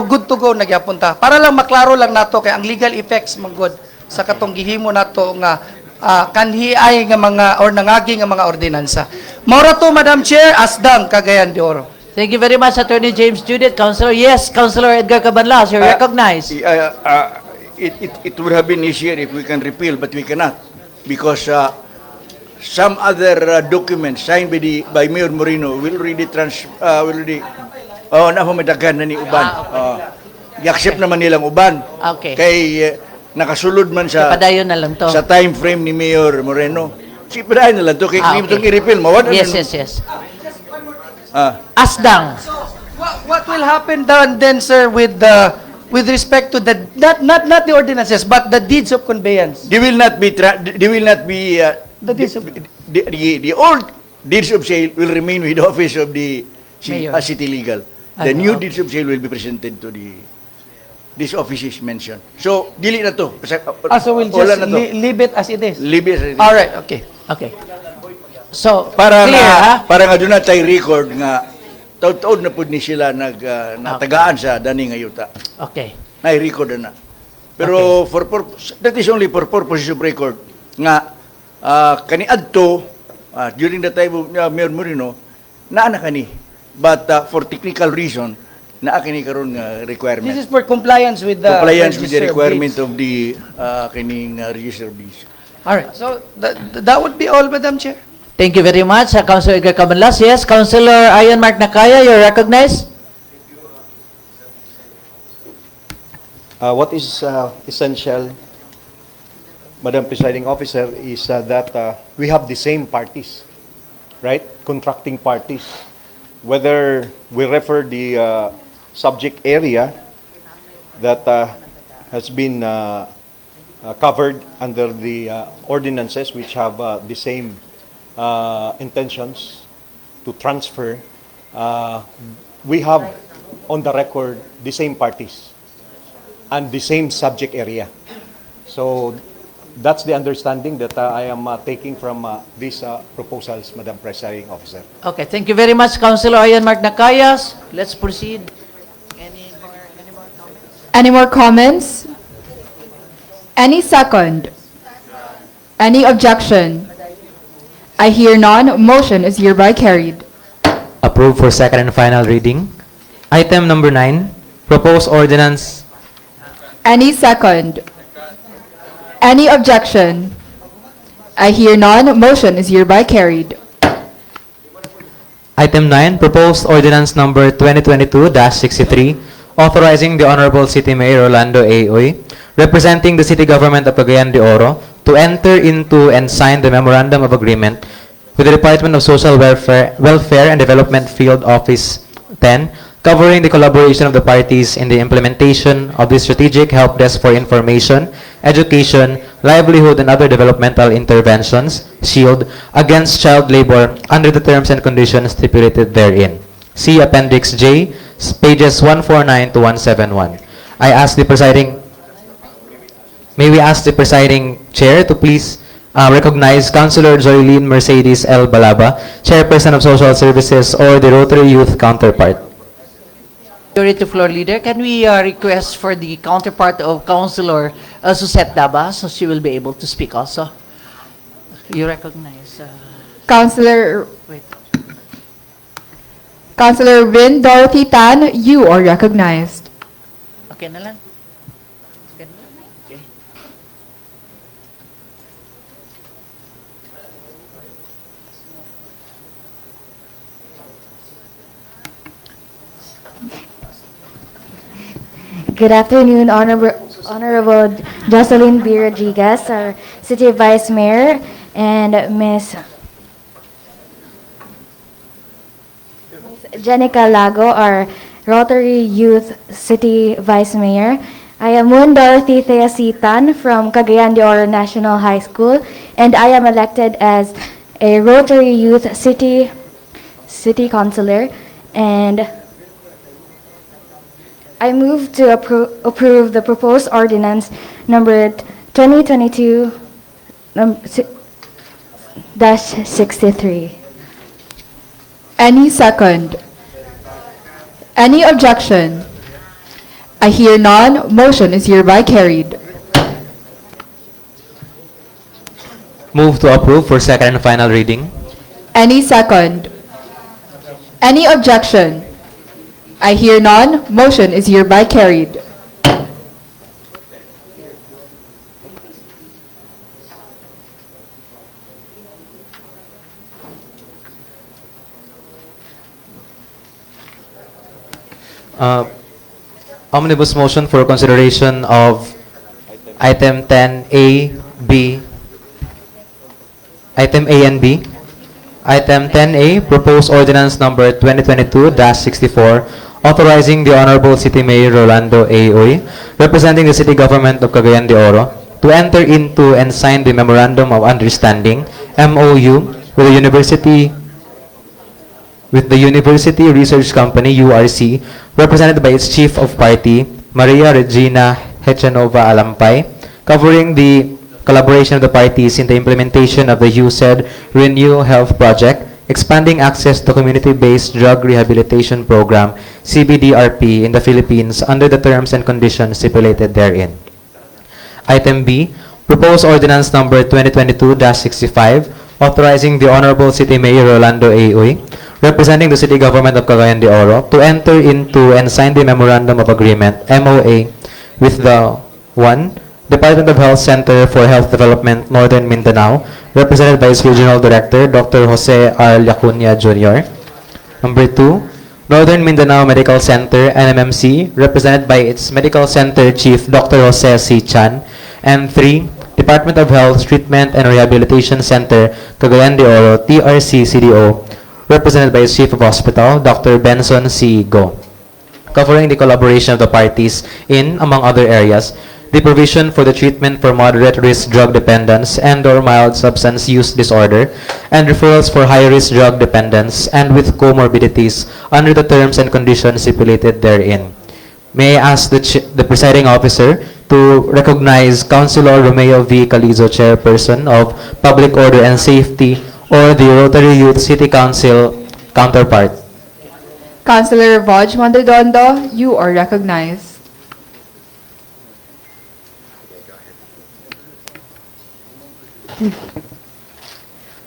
good to go nagyapon ta para lang maklaro lang nato kay ang legal effects man gud sa katong gihimo nato nga kanhiay nga mga or nangagi nga mga ordinansa. Maura to, Madam Chair, asdang Cagayan de Oro. Thank you very much, Attorney James Judith. Councilor, yes, Councilor Edgar Cabanlas, you're recognized. It would have been easier if we can repeal, but we cannot because some other documents signed by Mayor Moreno will already namadagan na ni uban. I-accept naman nilang uban. Okay. Kay nakasulod man sa Padayon na lang to. sa time frame ni Mayor Moreno. Padayon na lang to kay Okay. itong i-repeal mawad. Yes. Asdang. So, what will happen then, sir, with respect to the not the ordinances but the deeds of conveyance? They will not be the old deeds of sale will remain with the office of the Mayor. city legal. The new deeds of sale will be presented to these offices mentioned. So dili na to. So we'll Wala just na to. leave it as it is. Leave it as it is. All right, okay. Okay. So, Para clear, ha? para nga doon na tayo record nga taud-taud na pud ni sila natagaan sa dani nga yuta. Okay. Na-record na. Pero that is only for purposes of record nga kaniadto during the time of Mayor Moreno naa na kani, but for technical reason naa kani karon nga requirement. This is for compliance with the register of requirement deeds. of the kaning register of deeds. All right. So that would be all, Madam Chair. Thank you very much, Councilor Edgar Cabanlas. Yes, Councilor Ian Mark Nakaya, you're recognized. What is essential, Madam Presiding Officer, is that we have the same parties, right? Contracting parties. Whether we refer the subject area that has been covered under the ordinances which have the same intentions to transfer, we have on the record the same parties and the same subject area. So that's the understanding that I am taking from these proposals, Madam Presiding Officer. Okay, thank you very much, Councilor Ian Mark Nakaya. Let's proceed. Any more comments? Any second? Any objection? I hear none. Motion is hereby carried. Approved for second and final reading. Item number 9, proposed ordinance. Any second? Any objection? I hear none. Motion is hereby carried. Item 9, proposed ordinance number 2022-63, authorizing the Honorable City Mayor Rolando A. Uy, representing the City Government of Cagayan de Oro, to enter into and sign the Memorandum of Agreement with the Department of Social Welfare and Development Field Office 10, covering the collaboration of the parties in the implementation of the Strategic Help Desk for Information, Education, Livelihood, and Other Developmental Interventions, SHIELD, against child labor under the terms and conditions stipulated therein. See Appendix J, pages 149 to 171. May we ask the presiding chair to please recognize Councilor Joylene Mercedes L. Balaba, Chairperson of Social Services, or the Rotary Youth counterpart. Majority Floor Leader, can we request for the counterpart of Councilor Suzette Daba, so she will be able to speak also? You recognize? Councilor Wait. Councilor Vin Dorothy Tan, you are recognized. Okay na lang. Good afternoon, Honorable Jocelyn B. Rodriguez, our City Vice Mayor, and Ms. Jenica Lago, our Rotary Youth City Vice Mayor. I am Moon Dorothy Theasitan from Cagayan de Oro National High School, and I am elected as a Rotary Youth City Councilor, and I move to approve the proposed ordinance number 2022-63. Any second? Any objection? I hear none. Motion is hereby carried. Move to approve for second and final reading. Any second? Any objection? I hear none. Motion is hereby carried. Omnibus motion for consideration of item 10A, B, item A and B. Item 10A, proposed ordinance number 2022-64, authorizing the Honorable City Mayor Rolando A. Uy, representing the City Government of Cagayan de Oro, to enter into and sign the Memorandum of Understanding, MOU, with the University Research Company, URC, represented by its Chief of Party, Maria Regina Hechanova Alampay, covering the collaboration of the parties in the implementation of the USAID Renew Health Project, expanding access to community-based drug rehabilitation program, CBDRP, in the Philippines under the terms and conditions stipulated therein. Item B, proposed ordinance number 2022-65, authorizing the Honorable City Mayor Rolando A. Uy, representing the City Government of Cagayan de Oro, to enter into and sign the Memorandum of Agreement, MOA, with the 1. Department of Health Center for Health Development, Northern Mindanao, represented by its Regional Director, Dr. Jose R. Lacuna Jr. Number 2, Northern Mindanao Medical Center, NMMC, represented by its Medical Center Chief, Dr. Jose C. Chan. And 3, Department of Health Treatment and Rehabilitation Center, Cagayan de Oro, TRC-CDO, represented by its Chief of Hospital, Dr. Benson C. Go, covering the collaboration of the parties in, among other areas, the provision for the treatment for moderate-risk drug dependence and/or mild substance use disorder, and referrals for high-risk drug dependence and with comorbidities under the terms and conditions stipulated therein. May I ask the presiding officer to recognize Councilor Romeo V. Calizo, Chairperson of Public Order and Safety, or the Rotary Youth City Council counterpart. Councilor Vaj Montedondo, you are recognized.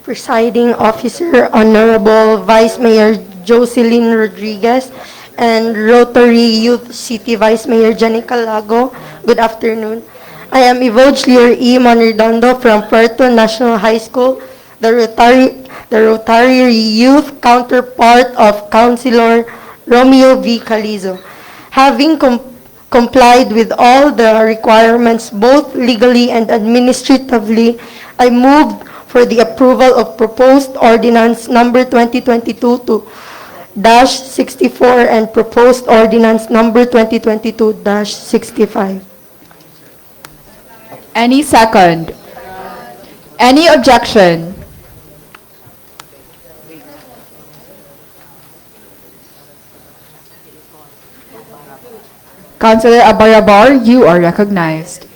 Presiding Officer, Honorable Vice Mayor Jocelyn Rodriguez, and Rotary Youth City Vice Mayor Jenica Lago, good afternoon. I am Evangeline E. Monredondo from Puerto National High School, the Rotary Youth counterpart of Councilor Romeo V. Calizo. Having complied with all the requirements, both legally and administratively, I moved for the approval of proposed ordinance number 2022-64 and proposed ordinance number 2022-65. Any second? Any objection? Councilor Abarabar, you are recognized.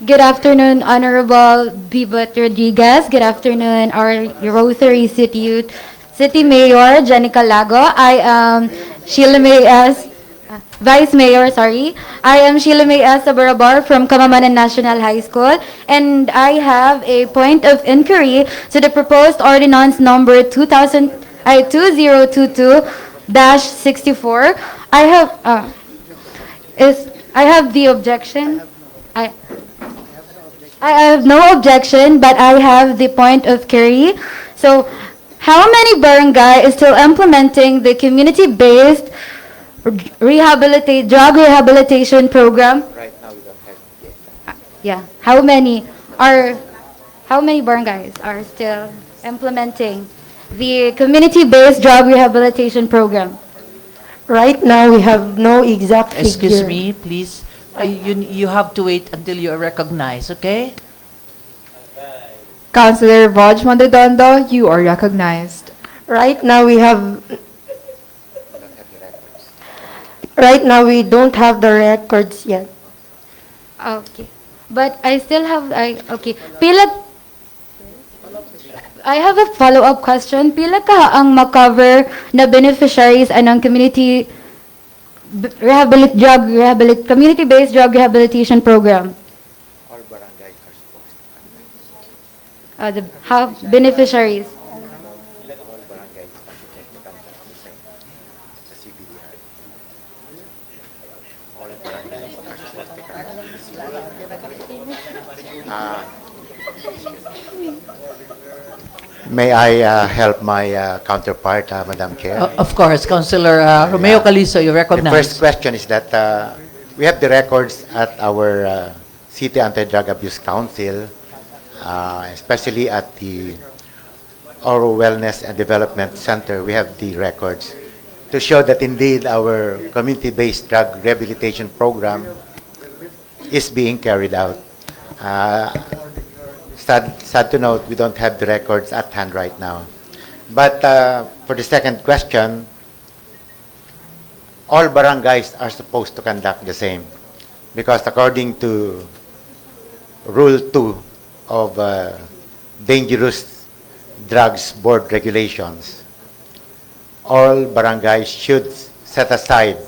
Good afternoon, Honorable Bibot Rodriguez. Good afternoon, our Rotary City Youth City Mayor, Jenica Lago. I am Sheila May S. Vice Mayor, sorry. I am Sheila May S. Sabarabar from Kamamanan National High School, and I have a point of inquiry to the proposed ordinance number 2022-64. I have the objection. I have no objection, but I have the point of query. So, how many barangay is still implementing the community-based drug rehabilitation program? Right now, we don't have Yeah. How many barangays are still implementing the community-based drug rehabilitation program? Right now, we have no exact figure. Excuse me, please. You have to wait until you are recognized, okay? Councilor Vaj Montedondo, you are recognized. Right now, we don't have the records yet. Okay. But I still have, okay. I have a follow-up question. Pila ka ang makover na beneficiaries anong community community-based drug rehabilitation program? All barangays are supposed to How beneficiaries? all barangays are supposed to conduct the same sa CBDR. All barangays are supposed to conduct the CBDR. May I help my counterpart, Madam Chair? Of course, Councilor Romeo Calizo, you The recognize. first question is that we have the records at our City Anti-Drug Abuse Council, especially at the Oro Wellness and Development Center. We have the records to show that indeed our community-based drug rehabilitation program is being carried out. Sad to note, we don't have the records at hand right now. But for the second question, all barangays are supposed to conduct the same. Because according to Rule 2 of Dangerous Drugs Board Regulations, all barangays should set aside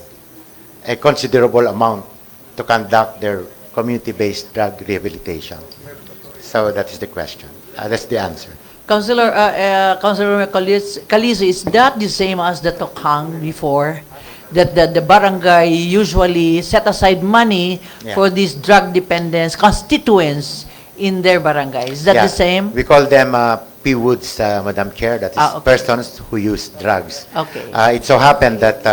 a considerable amount to conduct their community-based drug rehabilitation. So that is the question. That's the answer. Councilor Calizo, is that the same as the Tokhang before? That the barangay usually set aside money for these drug dependence constituents in their barangay. Is that the same? We call them P-Woods, Madam Chair. That is persons who use drugs. Okay. It so happened that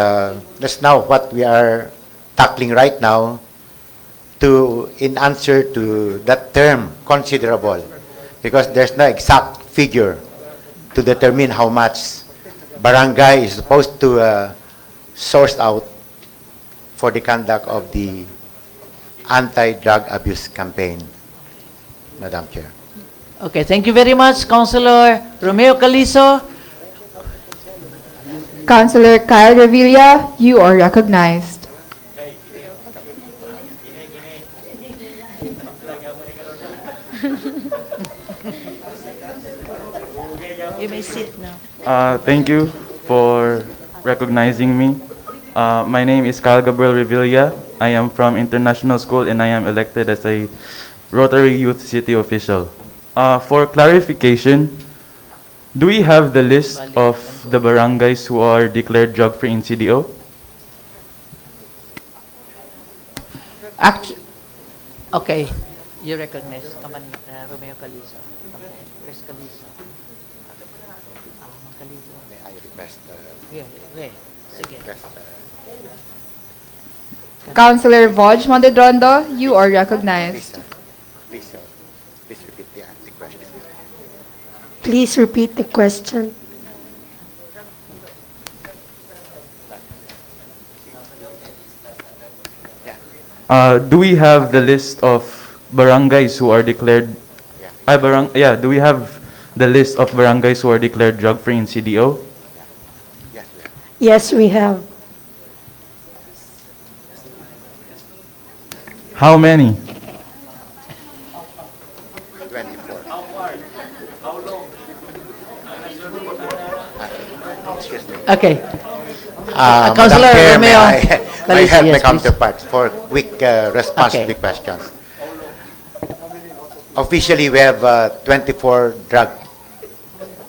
that's now what we are tackling right now in answer to that term, considerable, because there's no exact figure to determine how much barangay is supposed to source out for the conduct of the anti-drug abuse campaign, Madam Chair. Okay, thank you very much, Councilor Romeo Calizo. Councilor Kyle Revilla, you are recognized. You may sit now. Thank you for recognizing me. My name is Kyle Gabriel Revilla. I am from International School and I am elected as a Rotary Youth City official. For clarification, do we have the list of the barangays who are declared drug-free in CDO? Okay, you recognize. Come on, Romeo Calizo. Chris Calizo. Calizo. May I request? Sige. Councilor Vaj Montedondo, you are recognized. Please repeat the question. Please repeat the question. Do we have the list of barangays who are declared? Do we have the list of barangays who are declared drug-free in CDO? Yes, we have. How many? 24. Okay. Councilor Madam Chair, Romeo. I Calisi, have yes, my please. counterparts for quick response Okay. to the questions. Officially, we have 24 drug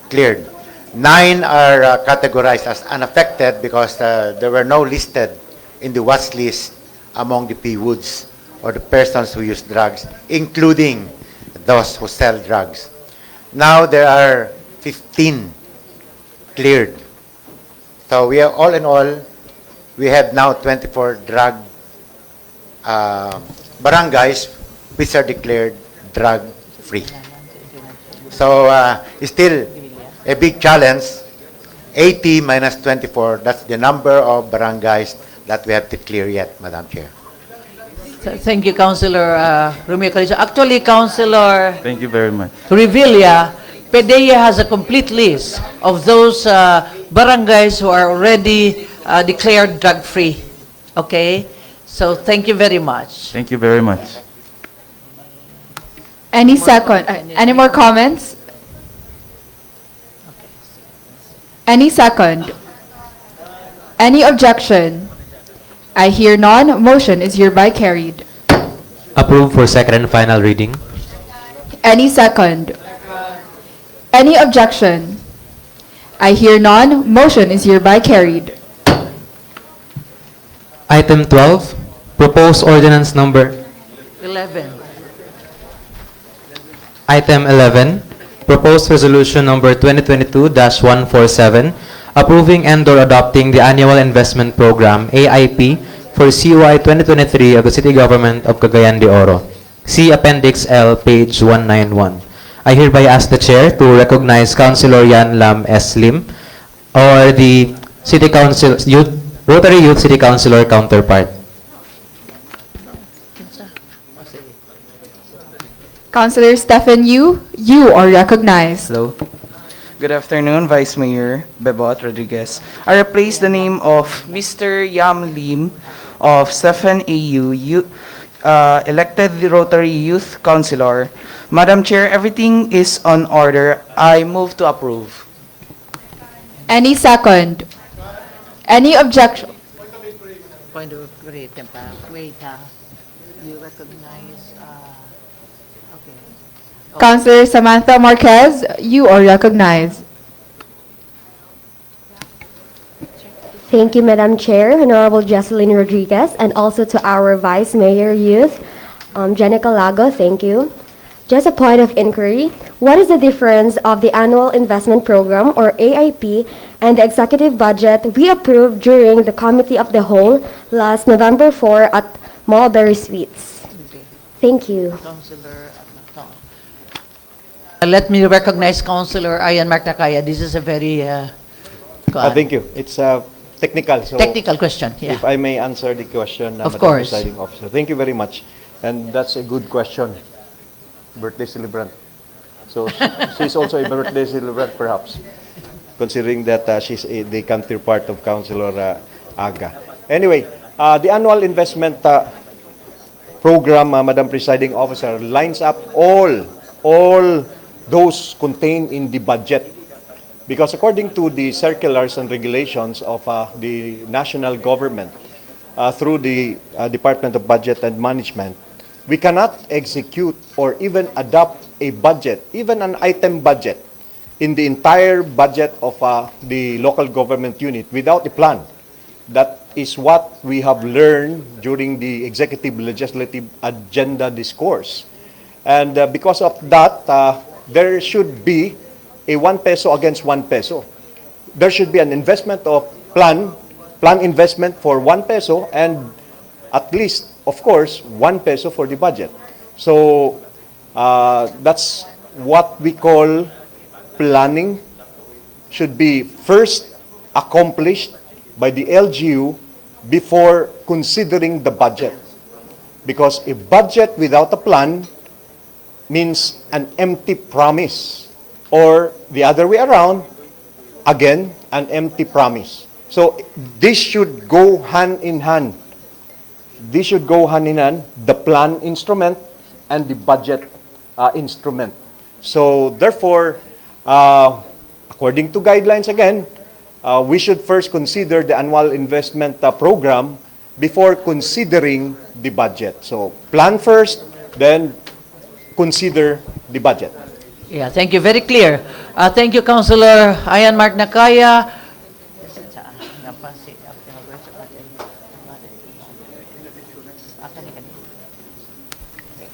cleared. 9 are categorized as unaffected because there were no listed in the watch list among the P-Woods or the persons who use drugs, including those who sell drugs. Now there are 15 cleared. So we are, all in all, we have now 24 drug barangays which are declared drug-free. So it's still a big challenge. 80 minus 24, that's the number of barangays that we have to clear yet, Madam Chair. Thank you, Councilor Romeo Calisi. Actually, Councilor Thank you very much. Revilla, PDEA has a complete list of those barangays who are already declared drug-free. Okay? So, thank you very much. Thank you very much. Any more comments? Any second? Any objection? I hear none. Motion is hereby carried. Approved for second and final reading. Any second? Any objection? I hear none. Motion is hereby carried. Item 12, proposed ordinance number 11. Item 11, proposed resolution number 2022-147, approving and/or adopting the annual investment program AIP for CY 2023 of the City Government of Cagayan de Oro. See Appendix L, page 191. I hereby ask the Chair to recognize Councilor Yan Lam S. Lim, or the City Council, Rotary Youth City Councilor counterpart. Councilor Stephen Yu, you are recognized. Hello. Good afternoon, Vice Mayor Bebot Rodriguez. I replace the name of Mr. Yam Lim of Stephen A.U., elected the Rotary Youth Councilor. Madam Chair, everything is on order. I move to approve. Any second? Any objection? Point of order, wait, you recognize, okay. Councilor Samantha Marquez, you are recognized. Thank you, Madam Chair, Honorable Jocelyn Rodriguez, and also to our Vice Mayor Youth, Jenica Lago, thank you. Just a point of inquiry, what is the difference of the Annual Investment Program, or AIP, and the executive budget we approved during the Committee of the Whole last November 4 at Mulberry Suites? Thank you. Let me recognize Councilor Ayan Martacaya. This is a very Thank you. It's technical. So technical question. Yeah. If I may answer the question, Of Madam course. Presiding Officer. Thank you very much. And that's a good question. Birthday celebrant. So she's also a birthday celebrant, perhaps, considering that she's the counterpart of Councilor Aga. Anyway, the annual investment program, Madam Presiding Officer, lines up all those contained in the budget. Because according to the circulars and regulations of the national government, through the Department of Budget and Management, we cannot execute or even adopt a budget, even an item budget, in the entire budget of the local government unit without a plan. That is what we have learned during the executive legislative agenda discourse. And because of that, there should be a 1 peso against 1 peso. There should be an investment of plan investment for 1 peso, and at least, of course, 1 peso for the budget. So that's what we call planning. Should be first accomplished by the LGU before considering the budget. Because a budget without a plan means an empty promise, or the other way around, again, an empty promise. So this should go hand in hand. This should go hand in hand, the plan instrument and the budget instrument. So therefore, according to guidelines again, we should first consider the annual investment program before considering the budget. So plan first, then consider the budget. Yeah, thank you. Very clear. Thank you, Councilor Ayan Mark Nakaya.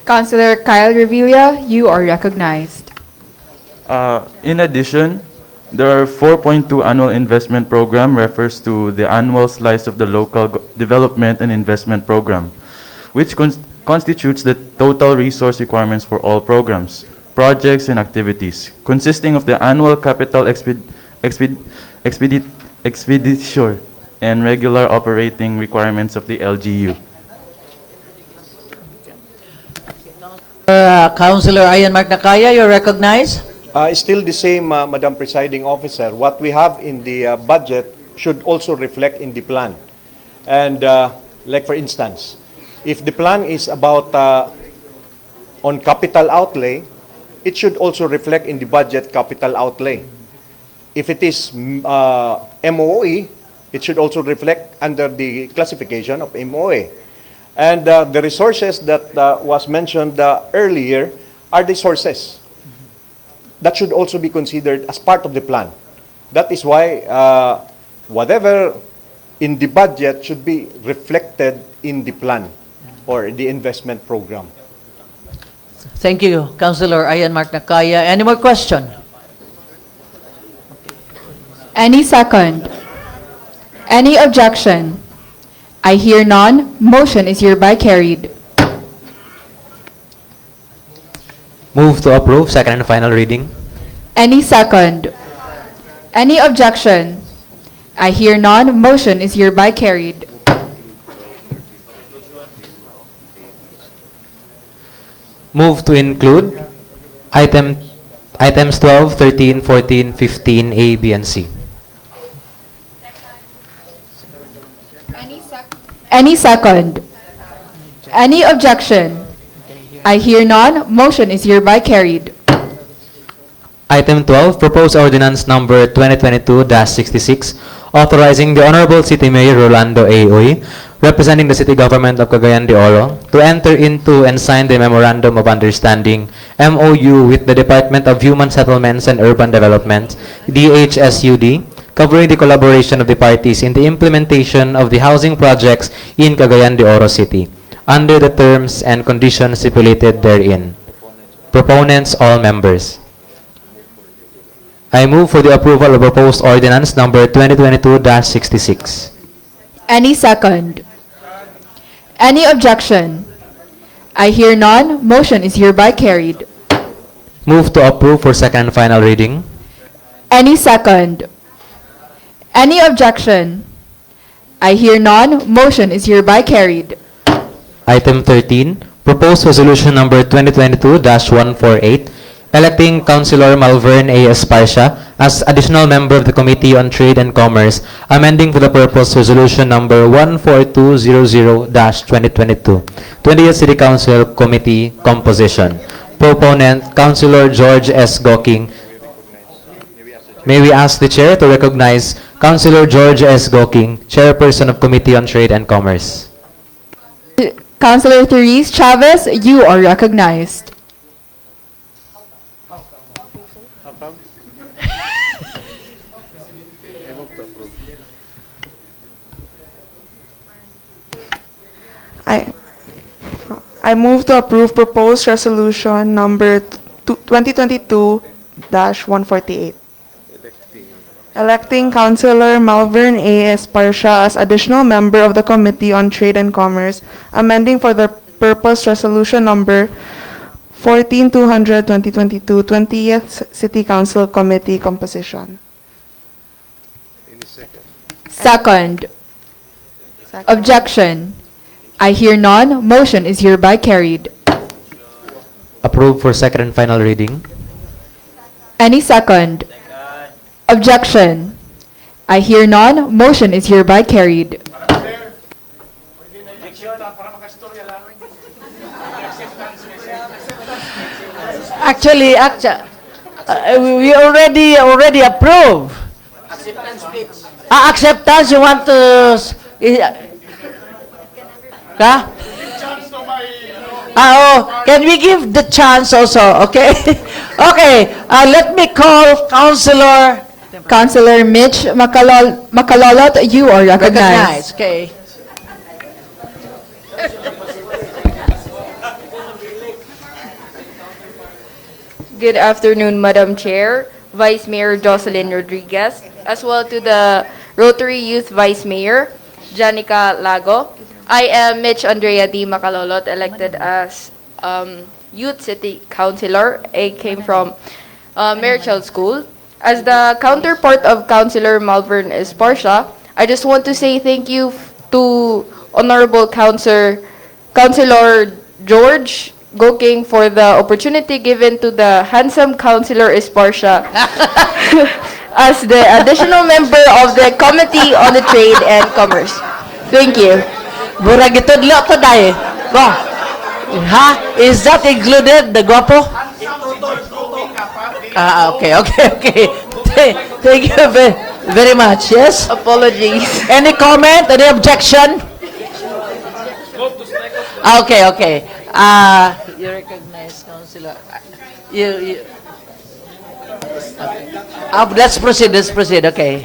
Councilor Kyle Revilla, you are recognized. In addition, the 4.2 annual investment program refers to the annual slice of the local development and investment program, which constitutes the total resource requirements for all programs, projects, and activities, consisting of the annual capital expenditure and regular operating requirements of the LGU. Councilor Ayan Mark Nakaya, you're recognized. Still the same, Madam Presiding Officer. What we have in the budget should also reflect in the plan. And like for instance, if the plan is about on capital outlay, it should also reflect in the budget capital outlay. If it is MOE, it should also reflect under the classification of MOE. And the resources that was mentioned earlier are the sources that should also be considered as part of the plan. That is why whatever in the budget should be reflected in the plan or the investment program. Thank you, Councilor Ayan Mark Nakaya. Any more question? Any second? Any objection? I hear none. Motion is hereby carried. Move to approve second and final reading. Any second? Any objection? I hear none. Motion is hereby carried. Move to include items 12, 13, 14, 15, A, B, and C. Any second? Any objection? I hear none. Motion is hereby carried. Item 12, proposed ordinance number 2022-66, authorizing the Honorable City Mayor Rolando A. Uy, representing the City Government of Cagayan de Oro, to enter into and sign the Memorandum of Understanding, MOU, with the Department of Human Settlements and Urban Development, DHSUD, covering the collaboration of the parties in the implementation of the housing projects in Cagayan de Oro City, under the terms and conditions stipulated therein. Proponents, all members. I move for the approval of proposed ordinance number 2022-66. Any second? Any objection? I hear none. Motion is hereby carried. Move to approve for second and final reading. Any second? Any objection? I hear none. Motion is hereby carried. Item 13, proposed resolution number 2022-148, electing Councilor Malvern A. Esparcia as additional member of the Committee on Trade and Commerce, amending for the purpose resolution number 14200-2022, 20th City Council Committee composition. Proponent, Councilor George S. Goking. May we ask the Chair to recognize Councilor George S. Goking, Chairperson of Committee on Trade and Commerce. Councilor Therese Chavez, you are recognized. I move to approve proposed resolution number 2022-148. Electing Councilor Malvern A. Esparcia as additional member of the Committee on Trade and Commerce, amending for the purpose resolution number 14-200-2022, 20th City Council Committee composition. Second. Objection. I hear none. Motion is hereby carried. Approved for second and final reading. Any second? Objection. I hear none. Motion is hereby carried. Actually, we already approve. Acceptance, you want to... Ka? Can we give the chance also, okay? Okay, let me call Councilor Mitch Macalolot, you are recognized. Okay. Good afternoon, Madam Chair, Vice Mayor Jocelyn Rodriguez, as well to the Rotary Youth Vice Mayor, Janica Lago. I am Mitch Andrea D. Macalolot, elected as Youth City Councilor. I came from Marichal School. As the counterpart of Councilor Malvern Esparcia, I just want to say thank you to Honorable Councilor George Goking for the opportunity given to the handsome Councilor Esparcia as the additional member of the Committee on the Trade and Commerce. Thank you. Burag itudlo to day. Go. Ha? Is that included, the guapo? Okay. Thank you very much. Yes? Apologies. Any comment? Any objection? Okay. You recognize, Councilor. Let's proceed. Okay.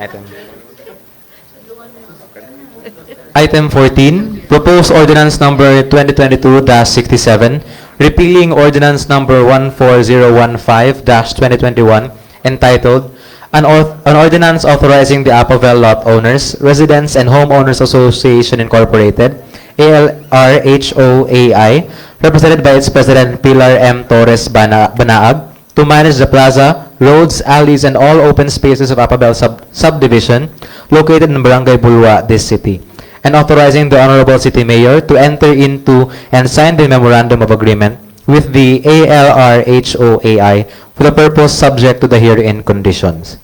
Item 14, Proposed Ordinance Number 2022-67, repealing Ordinance Number 14015-2021, entitled, An Ordinance Authorizing the Apavel Lot Owners, Residents and Homeowners Association Incorporated, ALRHOAI, represented by its President Pilar M. Torres Banaag, to manage the plaza, roads, alleys, and all open spaces of Apavel subdivision located in Barangay Bulwa, this city, and authorizing the Honorable City Mayor to enter into and sign the Memorandum of Agreement with the ALRHOAI for the purpose subject to the herein conditions.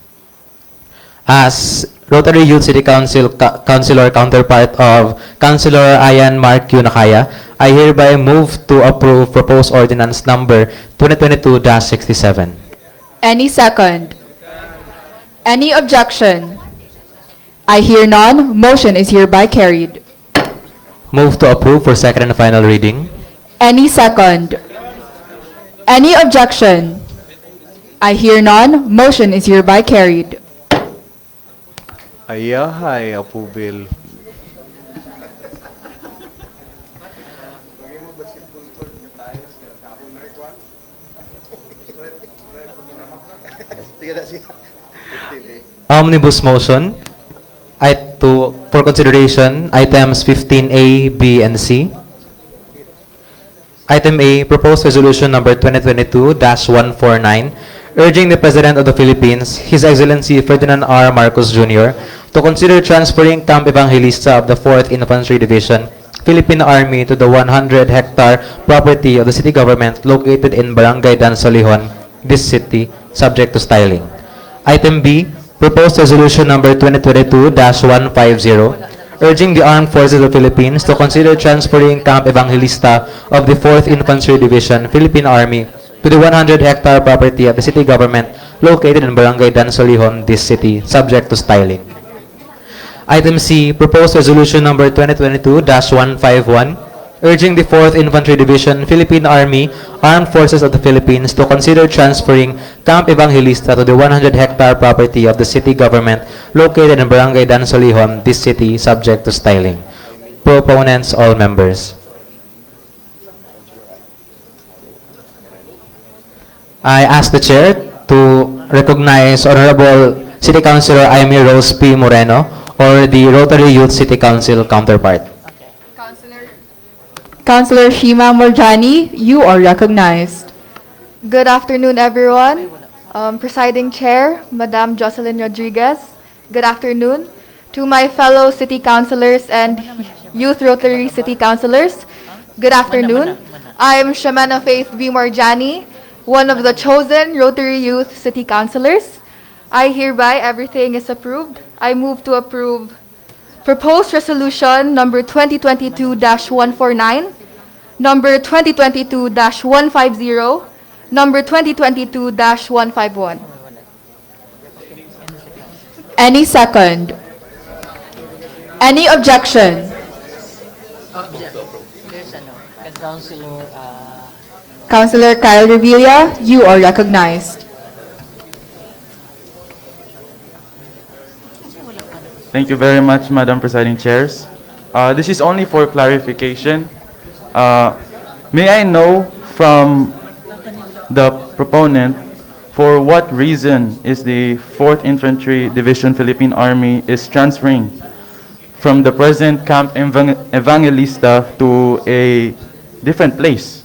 As Rotary Youth City Councilor counterpart of Councilor Ayan Mark Q. Nakaya, I hereby move to approve Proposed Ordinance Number 2022-67. Any second? Any objection? I hear none. Motion is hereby carried. Move to approve for second and final reading. Any second? Any objection? I hear none. Motion is hereby carried. Ayahay, Apo Bill. Omnibus motion. For consideration, items 15A, B, and C. Item A, proposed resolution number 2022-149, urging the President of the Philippines, His Excellency Ferdinand R. Marcos Jr., to consider transferring Camp Evangelista of the 4th Infantry Division, Philippine Army to the 100-hectare property of the city government located in Barangay Dansolihon, this city, subject to styling. Item B, proposed resolution number 2022-150, urging the Armed Forces of the Philippines to consider transferring Camp Evangelista of the 4th Infantry Division, Philippine Army, to the 100-hectare property of the city government located in Barangay Dansolihon, this city, subject to styling. Item C, proposed resolution number 2022-151, urging the 4th Infantry Division, Philippine Army, Armed Forces of the Philippines to consider transferring Camp Evangelista to the 100-hectare property of the city government located in Barangay Dansolihon, this city, subject to styling. Proponents, all members. I ask the Chair to recognize Honorable City Councilor Amy Rose P. Moreno, or the Rotary Youth City Council counterpart. Councilor Shima Morjani, you are recognized. Good afternoon, everyone. Presiding Chair, Madam Jocelyn Rodriguez. Good afternoon to my fellow City Councilors and Youth Rotary City Councilors. Good afternoon. I am Shamana Faith B. Morjani, one of the chosen Rotary Youth City Councilors. I hereby, everything is approved. I move to approve Proposed Resolution number 2022-149, number 2022-150, number 2022-151. Any second? Any objection? Councilor Kyle Revilla, you are recognized. Thank you very much, Madam Presiding Chairs. This is only for clarification. May I know from the proponent for what reason is the 4th Infantry Division Philippine Army is transferring from the present Camp Evangelista to a different place?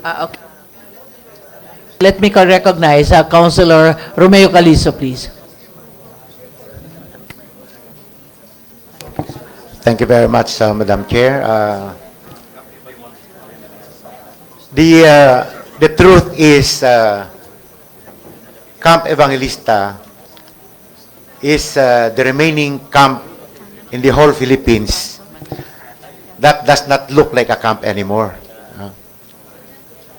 Okay. Let me recognize Councilor Romeo Calizo, please. Thank you very much, Madam Chair. The truth is, Camp Evangelista is the remaining camp in the whole Philippines that does not look like a camp anymore.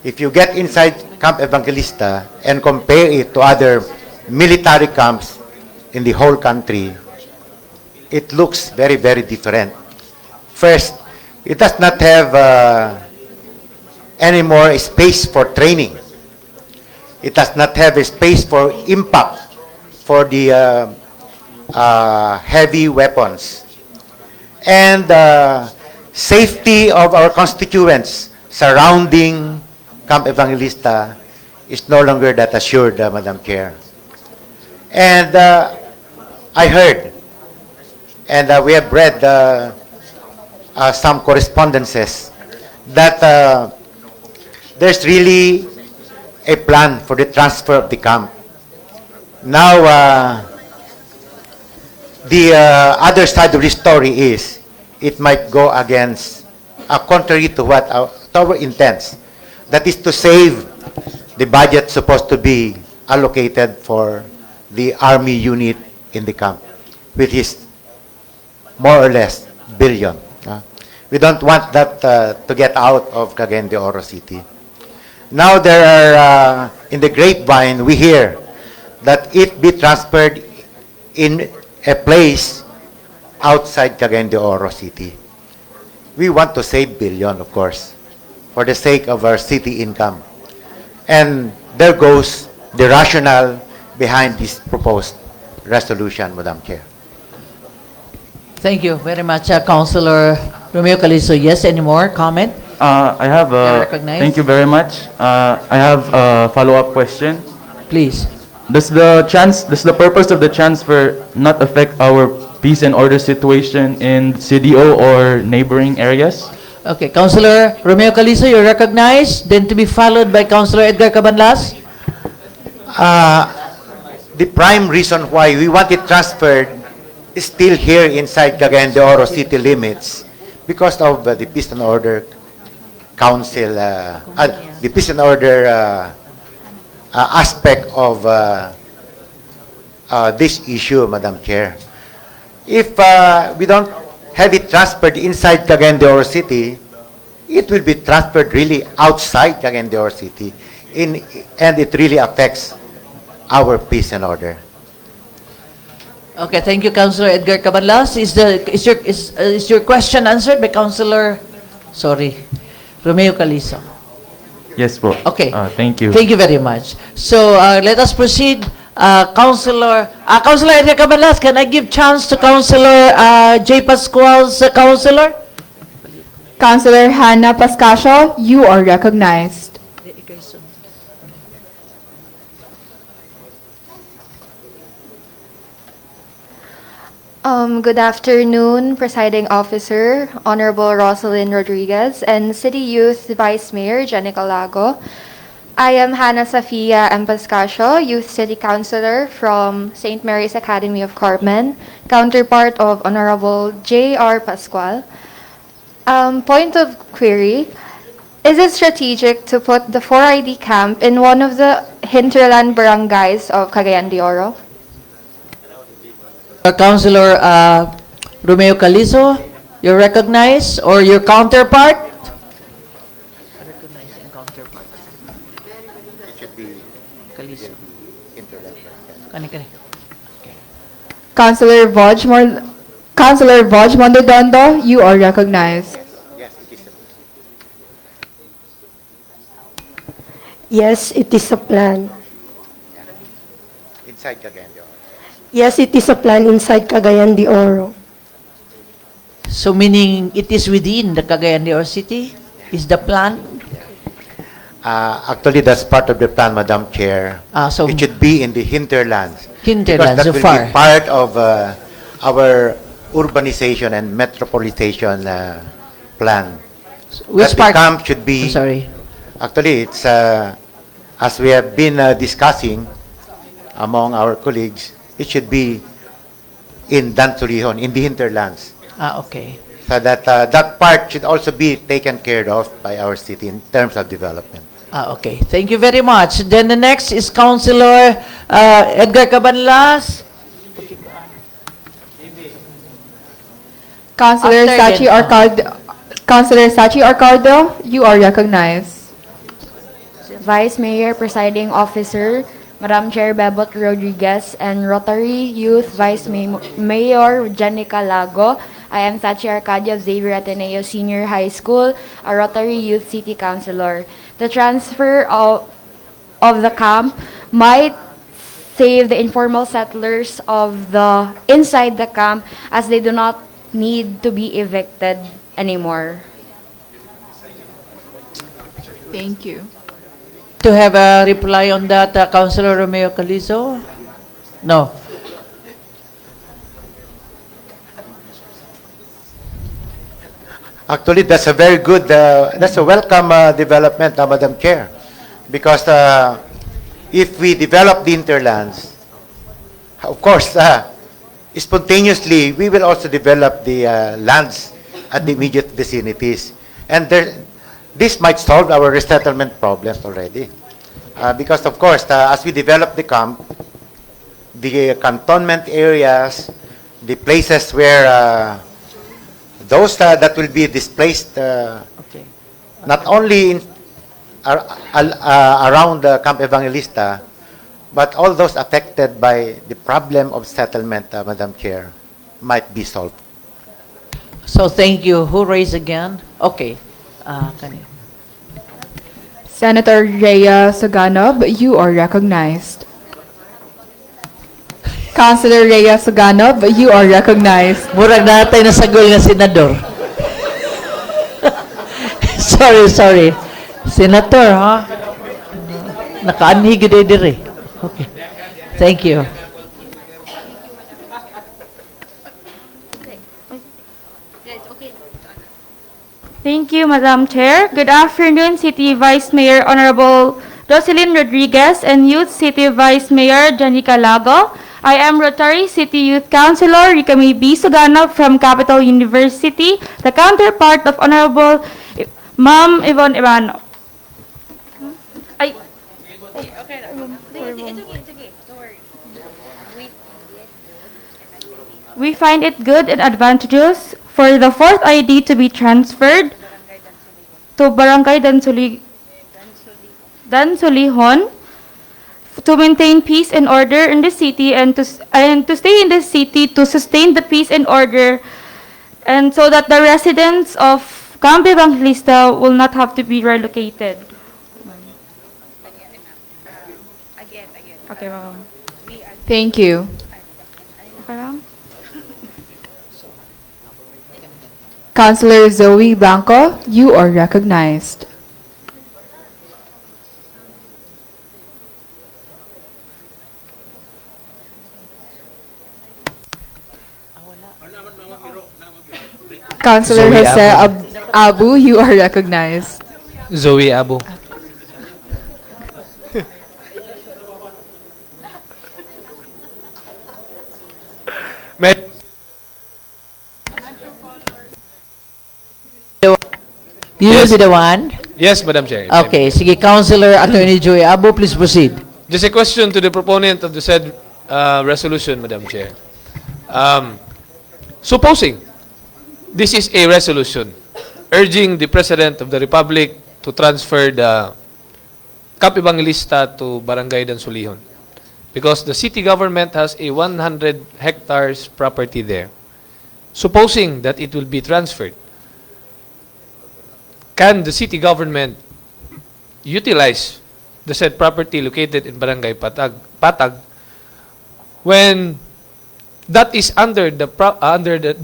If you get inside Camp Evangelista and compare it to other military camps in the whole country, it looks very, very different. First, it does not have any more space for training. It does not have a space for impact for the heavy weapons. And safety of our constituents surrounding Camp Evangelista is no longer that assured, Madam Chair. And I heard, and we have read some correspondences that there's really a plan for the transfer of the camp. Now, the other side of the story is it might go against, contrary to what our intents. That is to save the budget supposed to be allocated for the army unit in the camp, which is more or less billion. We don't want that to get out of Cagayan de Oro City. Now there are, in the grapevine, we hear that it be transferred in a place outside Cagayan de Oro City. We want to save billion, of course, for the sake of our city income. And there goes the rationale behind this proposed resolution, Madam Chair. Thank you very much, Councilor Romeo Calizo. Yes, any more comment? I have thank you very much. I have a follow-up question. Please. Does the purpose of the transfer not affect our peace and order situation in CDO or neighboring areas? Okay, Councilor Romeo Calizo, you're recognized. Then to be followed by Councilor Edgar Cabanlas. The prime reason why we want it transferred is still here inside Cagayan de Oro city limits because of the Peace and Order Council, the Peace and Order aspect of this issue, Madam Chair. If we don't have it transferred inside Cagayan de Oro City, it will be transferred really outside Cagayan de Oro City, and it really affects our peace and order. Okay, thank you, Councilor Edgar Cabanlas. Is your question answered by Councilor, Romeo Calizo? Yes, po. Okay. Thank you. Thank you very much. So let us proceed. Councilor Edgar Cabanlas, can I give chance to Councilor J. Pascual's councilor? Councilor Hannah Pascasio, you are recognized. Good afternoon, Presiding Officer, Honorable Rosalyn Rodriguez, and City Youth Vice Mayor Jenica Lago. I am Hannah Safia M. Pascasio, Youth City Councilor from St. Mary's Academy of Carmen, counterpart of Honorable J.R. Pascual. Point of query, is it strategic to put the 4ID camp in one of the hinterland barangays of Cagayan de Oro? Councilor Romeo Calizo, you're recognized, or your counterpart? Kaliso. Kani. Councilor Voj Mondodondo, you are recognized. Yes, it is a plan. Inside Cagayan de Oro. Yes, it is a plan inside Cagayan de Oro. So meaning it is within the Cagayan de Oro City? Is the plan? Actually, that's part of the plan, Madam Chair. So it should be in the hinterlands. Hinterlands, Because that so will far. be part of our urbanization and metropolization plan. Which that part? the camp should be. I'm sorry. Actually, it's as we have been discussing among our colleagues, it should be in Dansulihon, in the hinterlands. Okay. So that that part should also be taken care of by our city in terms of development. Okay. Thank you very much. Then the next is Councilor Edgar Cabanlas. Councilor After Sachi then, Arcardo, Councilor Sachi Arcardo, you are recognized. Vice Mayor, Presiding Officer, Madam Chair Bebot Rodriguez, and Rotary Youth Vice Mayor Janica Lago. I am Sachi Arcadio of Xavier Ateneo Senior High School, a Rotary Youth City Councilor. The transfer of the camp might save the informal settlers of the inside the camp, as they do not need to be evicted anymore. Thank you. To have a reply on that, Councilor Romeo Calizo? No. Actually, that's a very good, that's a welcome development, Madam Chair. Because if we develop the hinterlands, of course, spontaneously, we will also develop the lands at the immediate vicinities. And this might solve our resettlement problems already. Because, of course, as we develop the camp, the cantonment areas, the places where those that will be displaced, not only in, around Camp Evangelista, but all those affected by the problem of settlement, Madam Chair, might be solved. So thank you. Who raised again? Okay. Kanina. Senator Rhea Saganob, you are recognized. Councilor Rhea Saganob, you are recognized. Murag natay na sagol nga senador. Sorry. Senator, ha? Nakaanhi gid dire. Okay. Thank you. Thank you, Madam Chair. Good afternoon, City Vice Mayor Honorable Jocelyn Rodriguez and Youth City Vice Mayor Janica Lago. I am Rotary City Youth Councilor Ricami B. Suganov from Capital University, the counterpart of Honorable Ma'am Yvonne Ibano. We find it good and advantageous for the fourth ID to be transferred to Barangay Dansulihon to maintain peace and order in the city and to stay in the city to sustain the peace and order, and so that the residents of Camp Evangelista will not have to be relocated. Okay, ma'am. Thank you. Okay lang? Councilor Zoe Blanco, you are recognized. Councilor Zoe Jose Abu, you are recognized. Zoe Abu. You will be the one? Yes, Madam Chair. Okay. Sige, Councilor Attorney Joy Abu, please proceed. Just a question to the proponent of the said resolution, Madam Chair. Supposing this is a resolution urging the President of the Republic to transfer the Camp Evangelista to Barangay Dansulihon. Because the city government has a 100 hectares property there. Supposing that it will be transferred, can the city government utilize the said property located in Barangay Patag when that is under the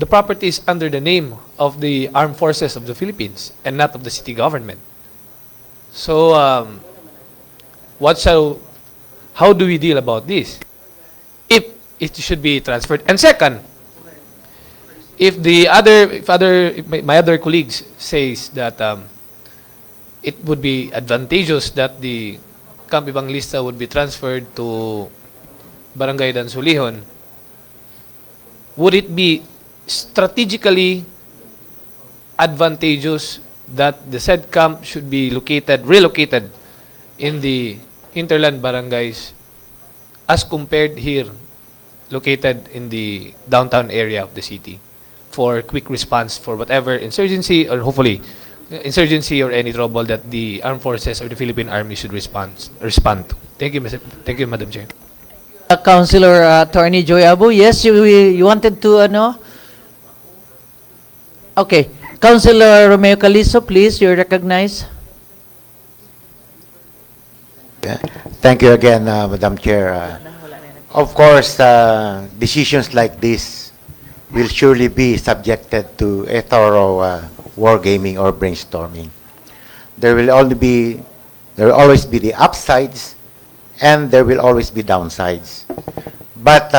property is under the name of the armed forces of the Philippines and not of the city government? So, how do we deal about this? If it should be transferred, and second, if my other colleagues says that it would be advantageous that the Camp Evangelista would be transferred to Barangay Dansulihon, would it be strategically advantageous that the said camp should be relocated in the hinterland barangays as compared here located in the downtown area of the city for quick response for whatever insurgency or hopefully insurgency or any trouble that the armed forces or the Philippine Army should respond to? Thank you, Madam Chair. Councilor Attorney Joy Abu, yes, you wanted to, Okay. Councilor Romeo Calizo, please, you're recognized. Thank you again, Madam Chair. Of course, decisions like this will surely be subjected to a thorough wargaming or brainstorming. There will always be the upsides, and there will always be downsides. But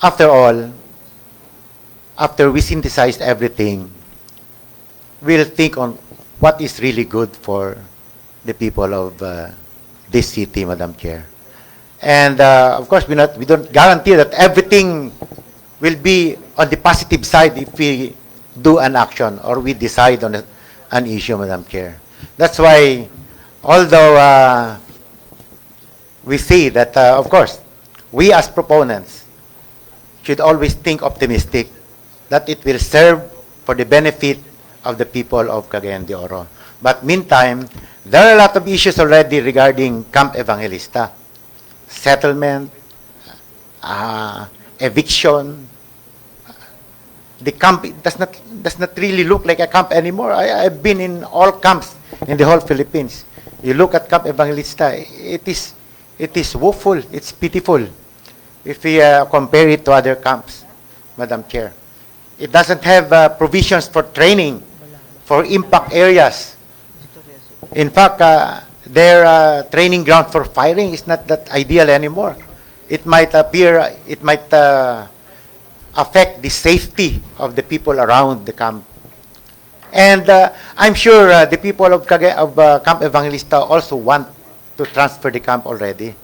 after all, after we synthesize everything, we'll think on what is really good for the people of this city, Madam Chair. And of course, we don't guarantee that everything will be on the positive side if we do an action or we decide on an issue, Madam Chair. That's why, although we see that, of course, we as proponents should always think optimistic that it will serve for the benefit of the people of Cagayan de Oro. But meantime, there are a lot of issues already regarding Camp Evangelista. Settlement, eviction. The camp does not really look like a camp anymore. I've been in all camps in the whole Philippines. You look at Camp Evangelista, it is woeful, it's pitiful if we compare it to other camps, Madam Chair. It doesn't have provisions for training, for impact areas. In fact, their training ground for firing is not that ideal anymore. It might affect the safety of the people around the camp. And I'm sure the people of Camp Evangelista also want to transfer the camp already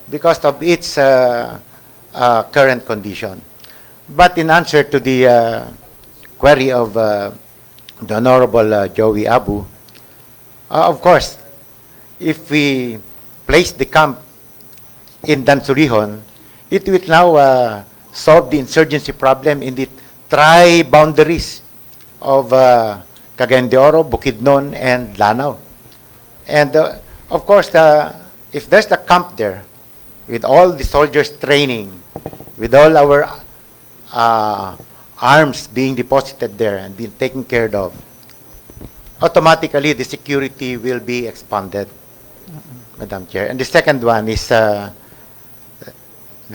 because of its current condition. But in answer to the query of the Honorable Joey Abu, of course, if we place the camp in Dansulihon, it will now solve the insurgency problem in the tri-boundaries of Cagayan de Oro, Bukidnon, and Lanao. And of course, if there's a camp there with all the soldiers training, with all our arms being deposited there and being taken care of, automatically the security will be expanded, Madam Chair. And the second one is the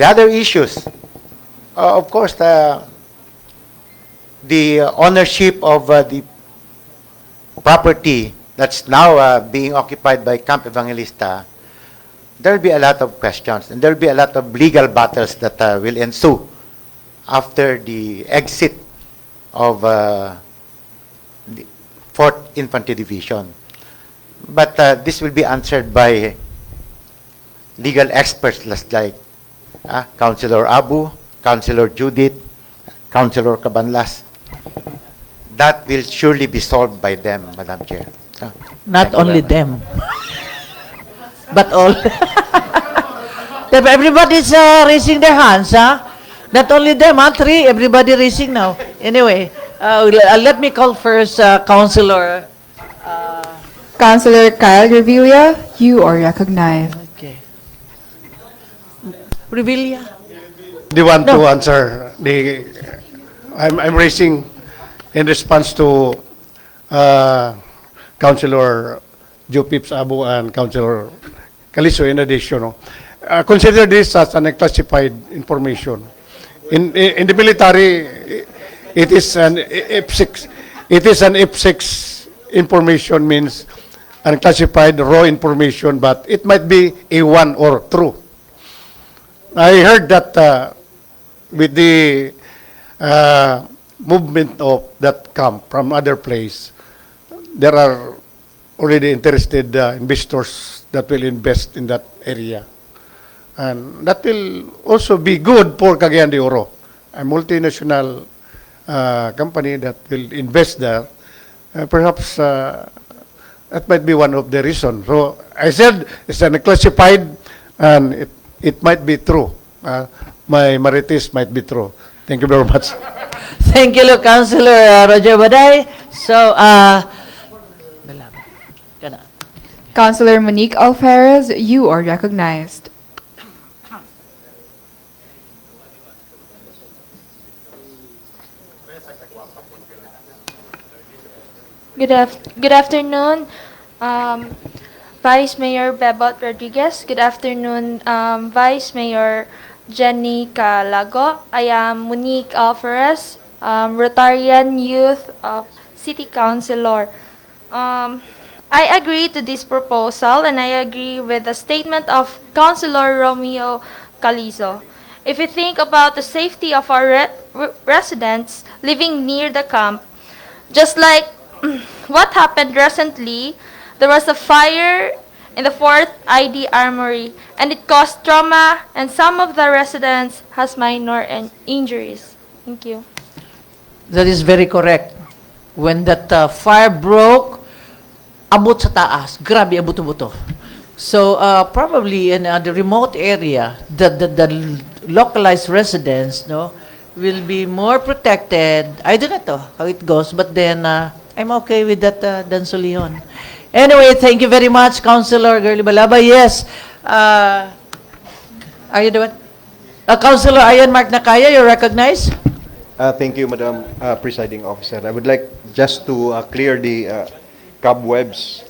other issues. Of course, the ownership of the property that's now being occupied by Camp Evangelista, there will be a lot of questions and there will be a lot of legal battles that will ensue after the exit of the 4th Infantry Division. But this will be answered by legal experts like Councilor Abu, Councilor Judith, Councilor Cabanlas. That will surely be solved by them, Madam Chair. Not only them, but all. Everybody's raising their hands, huh? Not only them, huh? Three, everybody raising now. Anyway, let me call first Councilor Councilor Kyle Revilla, you are recognized. Okay. Revilla. The one to No. answer I'm raising in response to Councilor Joe Pips Abu and Councilor Caliso in addition. No? Consider this as an unclassified information. In the military, it is an F6. It is an F6 information, means unclassified raw information, but it might be A1 or true. I heard that with the movement of that camp from other place, there are already interested investors that will invest in that area. And that will also be good for Cagayan de Oro, a multinational company that will invest there. Perhaps that might be one of the reasons. So I said it's unclassified and it might be true. My Marites might be true. Thank you very much. Thank you, Councilor Roger Baday. So, Councilor Monique Alferez, you are recognized. Good afternoon, Vice Mayor Bebot Rodriguez. Good afternoon, Vice Mayor Jenny Calago. I am Monique Alferez, Rotarian Youth City Councilor. I agree to this proposal and I agree with the statement of Councilor Romeo Calizo. If we think about the safety of our residents living near the camp, just like what happened recently, there was a fire in the 4th ID Armory and it caused trauma and some of the residents has minor injuries. Thank you. that is very correct. When that fire broke, abot sa taas. Grabe, abuto-buto. So, probably in the remote area, the localized residents, no, will be more protected. I don't know how it goes, but then I'm okay with that, Danso Leon. Anyway, thank you very much, Councilor Girly Balaba. Yes. Are you the one? Councilor Ian Mark Nakaya, you're recognized. Thank you, Madam Presiding Officer. I would like just to clear the cobwebs,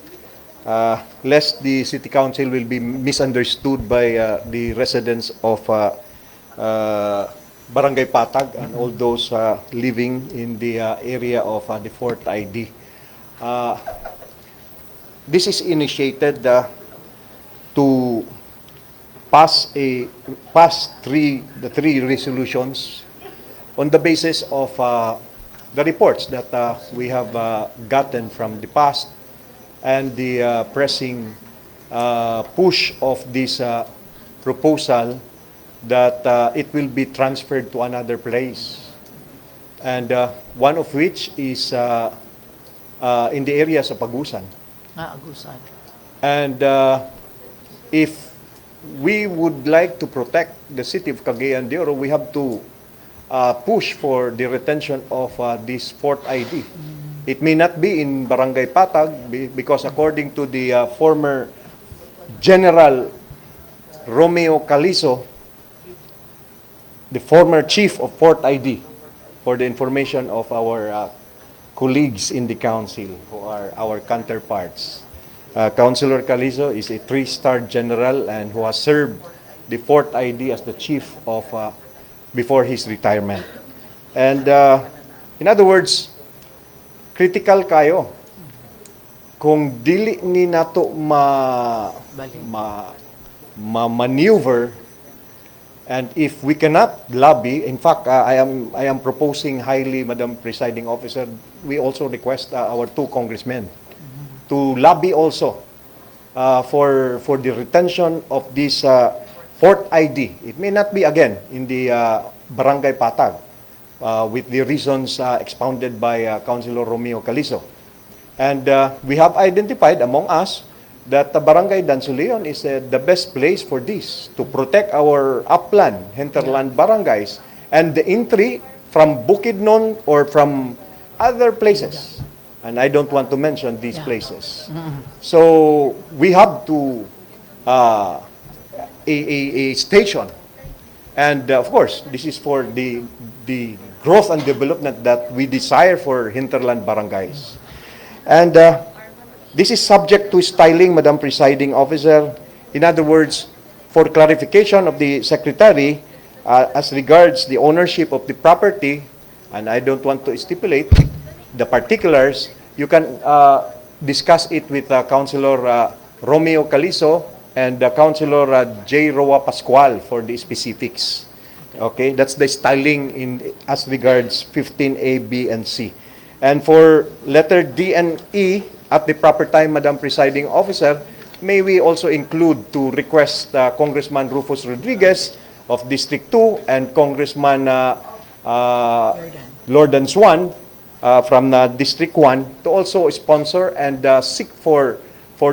lest the City Council will be misunderstood by the residents of Barangay Patag and all those living in the area of the 4th ID. This is initiated to pass the three resolutions on the basis of the reports that we have gotten from the past and the pressing push of this proposal that it will be transferred to another place. And one of which is in the areas of Agusan. Agusan. And if we would like to protect the city of Cagayan de Oro, we have to push for the retention of this 4th ID. It may not be in Barangay Patag because according to the former General Romeo Calizo, the former chief of 4th ID, for the information of our colleagues in the council who are our counterparts. Councilor Calizo is a 3-star general and who has served the 4th ID as the chief of before his retirement. And in other words, critical kayo kung dili ni nato maneuver, and if we cannot lobby, in fact, I am proposing highly, Madam Presiding Officer, we also request our 2 congressmen to lobby also for the retention of this 4th ID. It may not be again in the Barangay Patag with the reasons expounded by Councilor Romeo Calizo. And we have identified among us that the Barangay Dansuleon is the best place for this, to protect our upland, hinterland barangays, and the entry from Bukidnon or from other places and I don't want to mention these places. So we have to a station, and of course, this is for the growth and development that we desire for hinterland barangays. And this is subject to styling, Madam Presiding Officer. In other words, for clarification of the Secretary, as regards the ownership of the property, and I don't want to stipulate the particulars, you can discuss it with Councilor Romeo Calizo and Councilor J. Roa Pascual for the specifics. Okay, that's the styling in as regards 15A, B, and C. And for letter D and E, at the proper time, Madam Presiding Officer, may we also include to request Congressman Rufus Rodriguez of District 2 and Congressman Lordan Swan from District 1 to also sponsor and seek for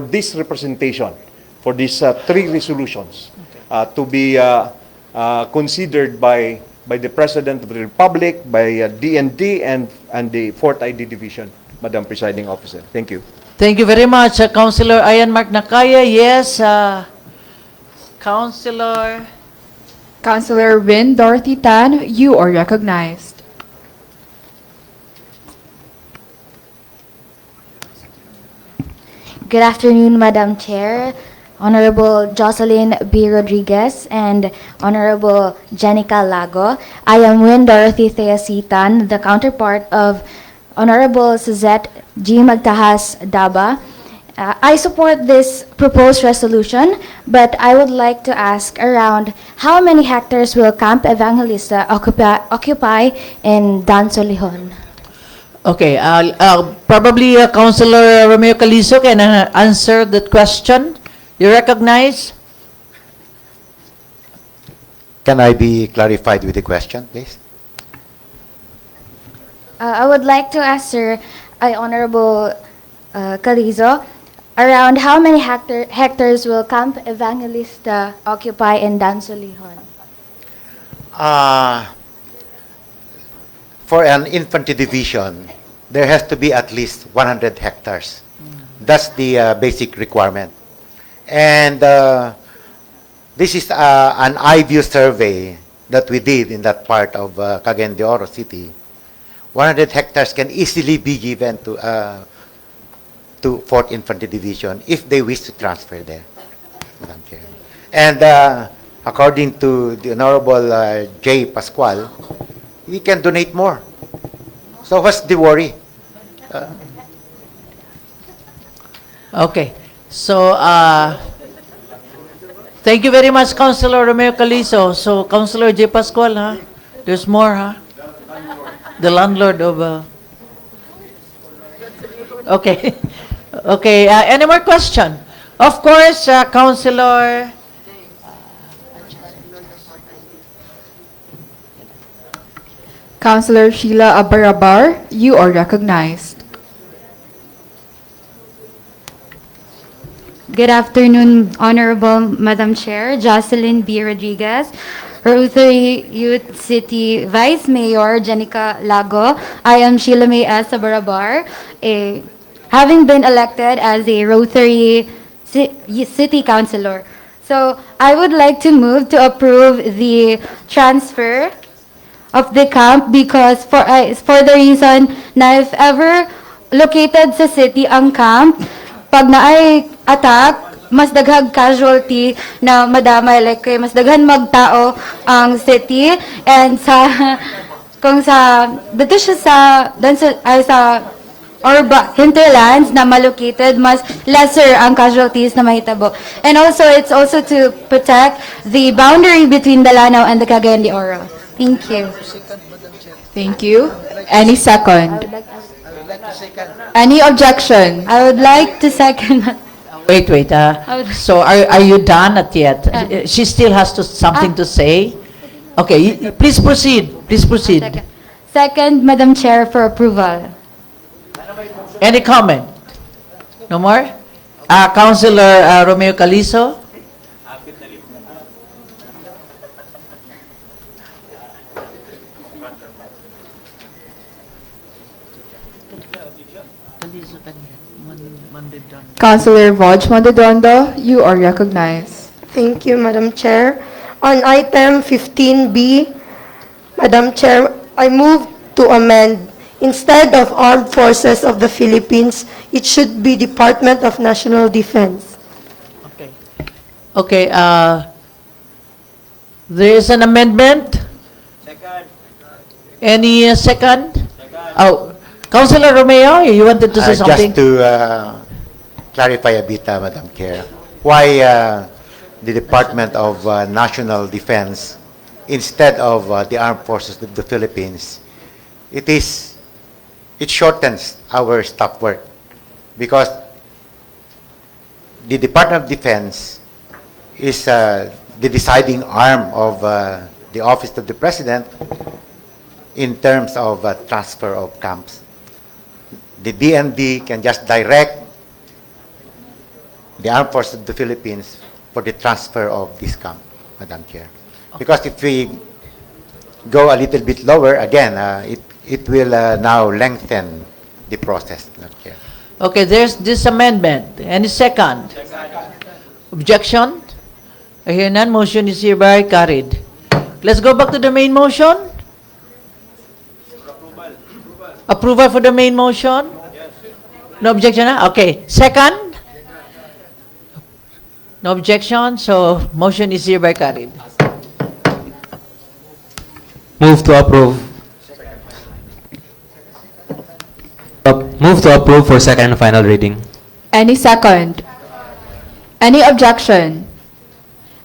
this representation, for these three resolutions to be considered by the President of the Republic, by DND, and the 4th ID Division, Madam Presiding Officer. Thank you. Thank you very much, Councilor Ayan Mark Nakaya. Yes, Councilor. Councilor Win Dorothy Tan, you are recognized. Good afternoon, Madam Chair, Honorable Jocelyn B. Rodriguez, and Honorable Jenica Lago. I am Win Dorothy Theasitan, the counterpart of Honorable Suzette G. Magtahas Daba. I support this proposed resolution, but I would like to ask around how many hectares will Camp Evangelista occupy in Dansolihon? Okay, probably Councilor Romeo Calizo can answer that question. You recognize? Can I be clarified with the question, please? I would like to ask Sir Honorable Calizo, around how many hectares will Camp Evangelista occupy in Dansolihon? For an infantry division, there has to be at least 100 hectares. That's the basic requirement. And this is an eye-view survey that we did in that part of Cagayan de Oro City. 100 hectares can easily be given to 4th Infantry Division if they wish to transfer there, Madam Chair. And according to the Honorable J. Pascual, we can donate more. So what's the worry? Okay. So, thank you very much, Councilor Romeo Calizo. So, Councilor J. Pascual, huh? There's more, huh? The landlord of... Okay. Okay. Any more question? Of course, Councilor... Councilor Sheila Abarabar, you are recognized. Good afternoon, Honorable Madam Chair, Jocelyn B. Rodriguez, Rotary Youth City Vice Mayor Jenica Lago. I am Sheila May S. Abarabar, having been elected as a Rotary City Councilor. So I would like to move to approve the transfer of the camp because for the reason na if ever located sa city ang camp, pag naay attack, mas daghang casualty na madamay, like mas daghan magtao ang city, and kung dito siya sa hinterlands na malocated, mas lesser ang casualties na mahitabo. And also, it's also to protect the boundary between Danao and the Cagayan de Oro. Thank you. Thank you. Any second? Any objection? I would like to second. Wait. So, are you done at yet? She still has something to say. Okay, please proceed. Please proceed. Second, Madam Chair, for approval. Any comment? No more? Councilor Romeo Calizo? Councilor Vaj Montedondo, you are recognized. Thank you, Madam Chair. On item 15B, Madam Chair, I move to amend. Instead of Armed Forces of the Philippines, it should be Department of National Defense. Okay, there is an amendment. Any second? Oh, Councilor Romeo, you wanted to say something? Just to clarify a bit, Madam Chair, why the Department of National Defense instead of the Armed Forces of the Philippines? It shortens our staff work because the Department of Defense is the deciding arm of the Office of the President in terms of transfer of camps. The DND can just direct the Armed Forces of the Philippines for the transfer of this camp, Madam Chair. Because if we go a little bit lower, again, it will now lengthen the process, Madam Chair. Okay, there's this amendment. Any second? Objection? I hear none. Motion is hereby carried. Let's go back to the main motion. Approval for the main motion? No objection? Okay. Second? No objection, so motion is hereby carried. Move to approve. Move to approve for second and final reading. Any second? Any objection?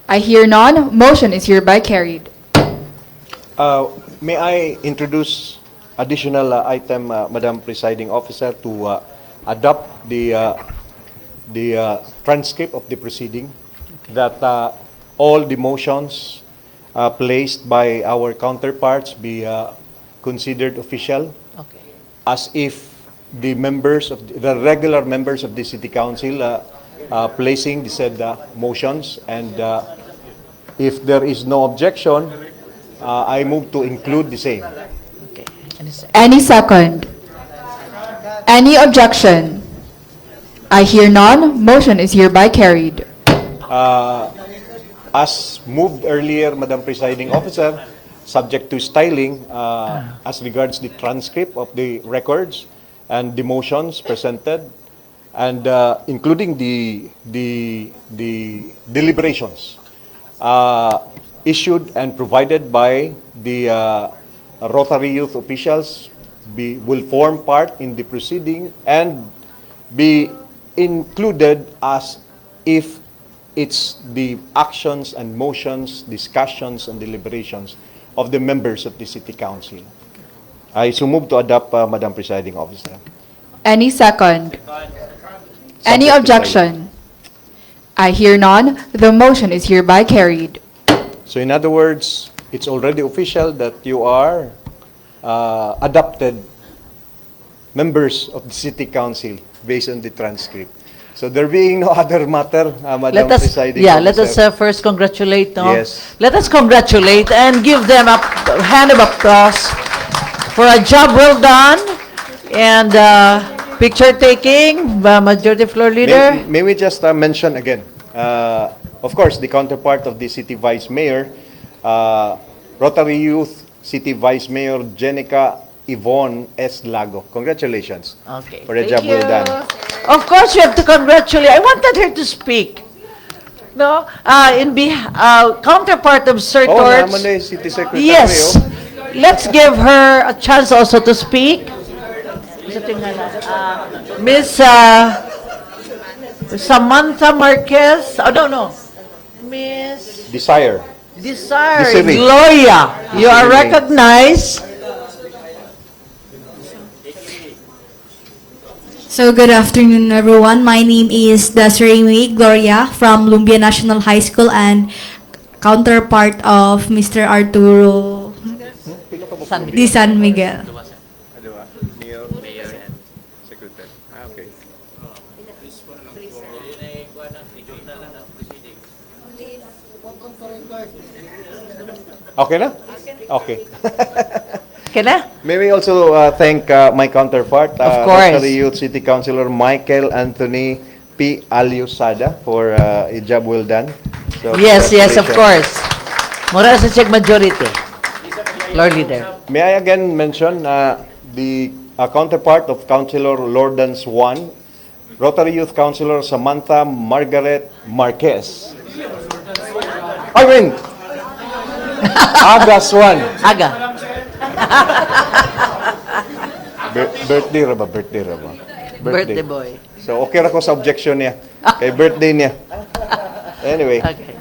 I hear none. Motion is hereby carried. May I introduce additional item, Madam Presiding Officer, to adopt the transcript of the proceeding, that all the motions placed by our counterparts be considered official, as if the members of the regular members of the City Council placing the said motions, and if there is no objection, I move to include the same. Any second? Any objection? I hear none. Motion is hereby carried. As moved earlier, Madam Presiding Officer, subject to styling, as regards the transcript of the records and the motions presented, and including the deliberations issued and provided by the Rotary Youth officials will form part in the proceeding and be included as if it's the actions and motions, discussions and deliberations of the members of the City Council. I so move to adopt, Madam Presiding Officer. Any second? Any objection? I hear none. The motion is hereby carried. So in other words, it's already official that you are adopted members of the City Council based on the transcript. So there being no other matter, Madam Presiding Officer. Let us first congratulate. No? Yes. Let us congratulate and give them a hand of applause for a job well done. And picture taking, Majority Floor Leader. May we just mention again, of course, the counterpart of the City Vice Mayor, Rotary Youth City Vice Mayor Jenica Yvonne S. Lago. Congratulations for a job well done. Of course, you have to congratulate. I wanted her to speak. No, counterpart of Sir Torch. Naman na yung City Secretary. Yes. Let's give her a chance also to speak. Miss Samantha Marquez. Oh, no. Miss Desire. Desire. Gloria, you are recognized. So good afternoon, everyone. My name is Desiree May Gloria from Lumbia National High School and counterpart of Mr. Arturo Di San Miguel. Okay na? Okay. Okay na? May we also thank my counterpart, Of course. Rotary Youth City Councilor Michael Anthony P. Aliusada for a job well done. So Yes, yes, of congratulations. course. Mura sa check majority. Floor leader. May I again mention the counterpart of Councilor Lordans 1, Rotary Youth Councilor Samantha Margaret Marquez. I mean, Agas 1. Aga. Birthday ra ba? Birthday ra ba? Birthday boy. So, okay ra ko sa objection niya. Kay birthday niya. Anyway, Okay.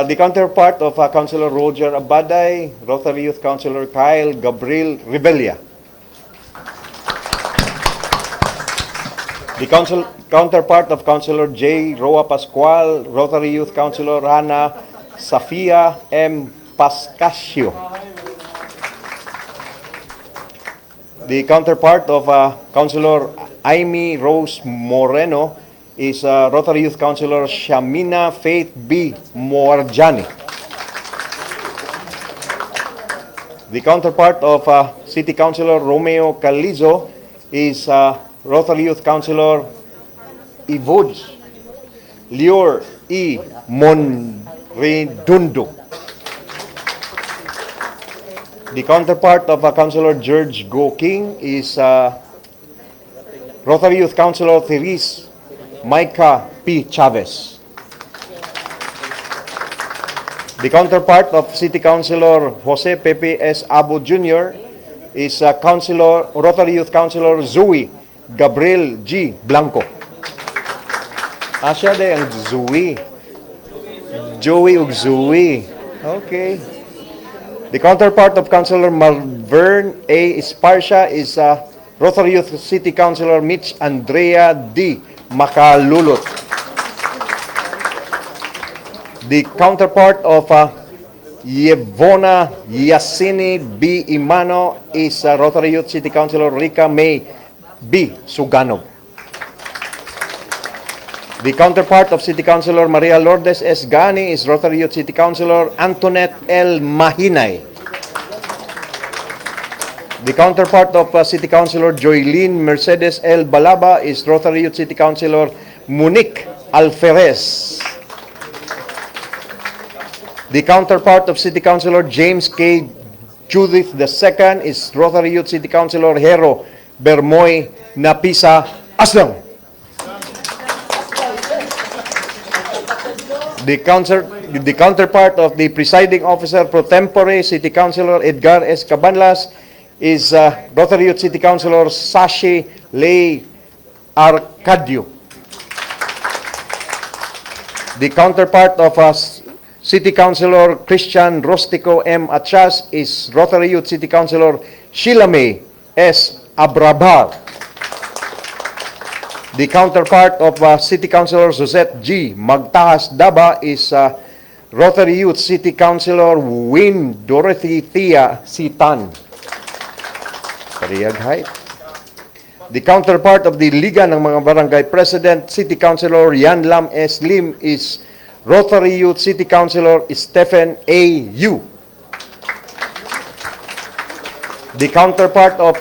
the counterpart of Councilor Roger Abaday, Rotary Youth Councilor Kyle Gabriel Rebella. The counterpart of Councilor J. Roa Pascual, Rotary Youth Councilor Hana Safia M. Pascasio. The counterpart of Councilor Amy Rose Moreno is Rotary Youth Councilor Shamina Faith B. Moarjani. The counterpart of City Councilor Romeo Calizo is Rotary Youth Councilor Ivoj Lior E. Monredundo. The counterpart of Councilor George Go King is Rotary Youth Councilor Therese Micah P. Chavez. The counterpart of City Councilor Jose Pepe S. Abo Jr. is Rotary Youth Councilor Zoe Gabriel G. Blanco. Asya de ang Zoe. Joey ug Zoe. Okay. The counterpart of Councilor Malvern A. Esparcia is Rotary Youth City Councilor Mitch Andrea D. Macalulot. The counterpart of Yevona Yasini B. Imano is Rotary Youth City Councilor Rica May B. Sugano. The counterpart of City Councilor Maria Lourdes S. Gani is Rotary Youth City Councilor Antoinette L. Mahinay. The counterpart of City Councilor Joylene Mercedes L. Balaba is Rotary Youth City Councilor Monique Alferez. The counterpart of City Councilor James K. Judith II is Rotary Youth City Councilor Hero Bermoy Napisa Aslang. The counterpart of the presiding officer pro tempore City Councilor Edgar S. Cabanlas is Rotary Youth City Councilor Sashi Ley Arcadio. The counterpart of City Councilor Christian Rostico M. Achas is Rotary Youth City Councilor Sheila May S. Abrabar. The counterpart of City Councilor Suzette G. Magtahas Daba is Rotary Youth City Councilor Win Dorothy Thea Sitan. Pariyag height. The counterpart of the Liga ng mga Barangay President, City Councilor Yan Lam S. Lim is Rotary Youth City Councilor Stephen A. Yu. The counterpart of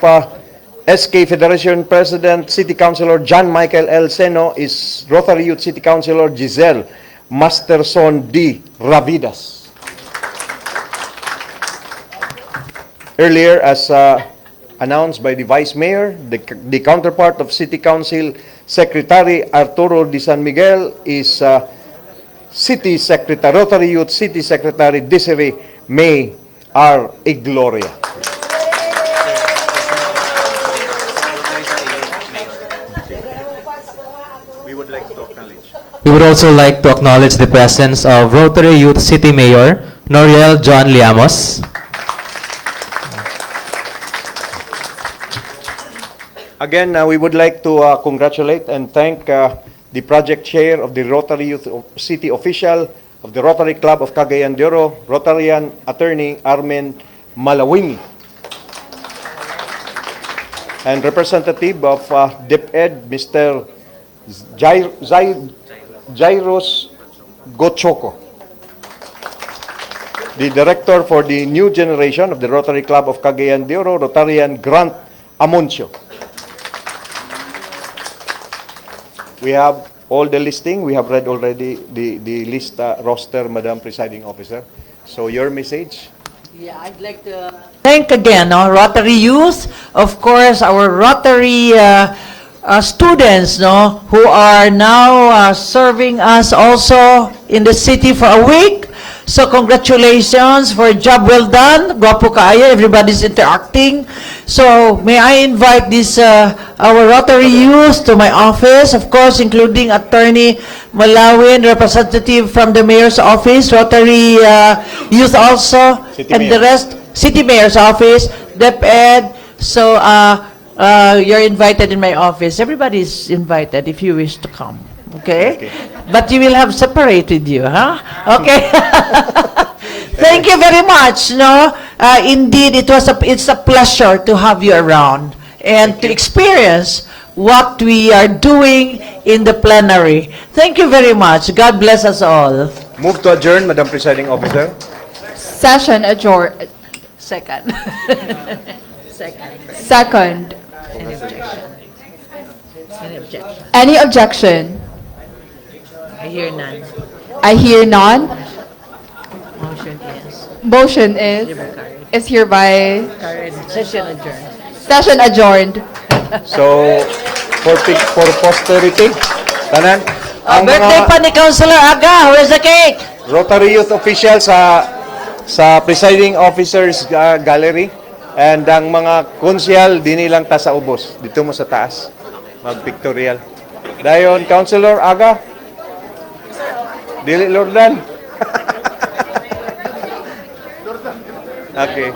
SK Federation President, City Councilor John Michael L. Seno is Rotary Youth City Councilor Giselle Masterson D. Ravidas. Earlier, as announced by the Vice Mayor, the counterpart of City Council Secretary Arturo D. San Miguel is City Secretary, Rotary Youth City Secretary Desiree May R. Igloria. We would also like to acknowledge the presence of Rotary Youth City Mayor Noriel John Liamos. Again, we would like to congratulate and thank the project chair of the Rotary Youth City Official of the Rotary Club of Cagayan de Oro, Rotarian Attorney Armen Malawingi, and representative of DepEd, Mr. Jairos Gochoko, the director for the new generation of the Rotary Club of Cagayan de Oro, Rotarian Grant Amoncio. We have all the listing. We have read already the list roster, Madam Presiding Officer. So your message? Yeah, I'd like to thank again Rotary Youth, of course, our Rotary students, who are now serving us also in the city for a week. So congratulations for a job well done. Guwapo kaayo, everybody's interacting. So may I invite this our Rotary Youth to my office, of course, including Attorney Malawin, representative from the Mayor's office, Rotary Youth also, City and the Mayor. rest, City Mayor's office, DepEd. So you're invited in my office. Everybody's invited if you wish to come. Okay? But you will have separated you, huh? Okay. Thank you very much. Indeed, it's a pleasure to have you around and to experience what we are doing in the plenary. Thank you very much. God bless us all. Move to adjourn, Madam Presiding Officer. Session adjourned. Second. Second. Any objection? Any objection? Any objection? I hear none. I hear none. Motion is Motion is hereby carried. Session adjourned. session adjourned. So, for posterity, tanan, ang Birthday mga pa ni Councilor Aga. Where's the cake? Rotary Youth officials sa Presiding Officers Gallery, and ang mga konsyal dinilang ta sa ubos dito mo sa taas mag-pictorial. Dayon Councilor Aga, dili Lordan. Okay.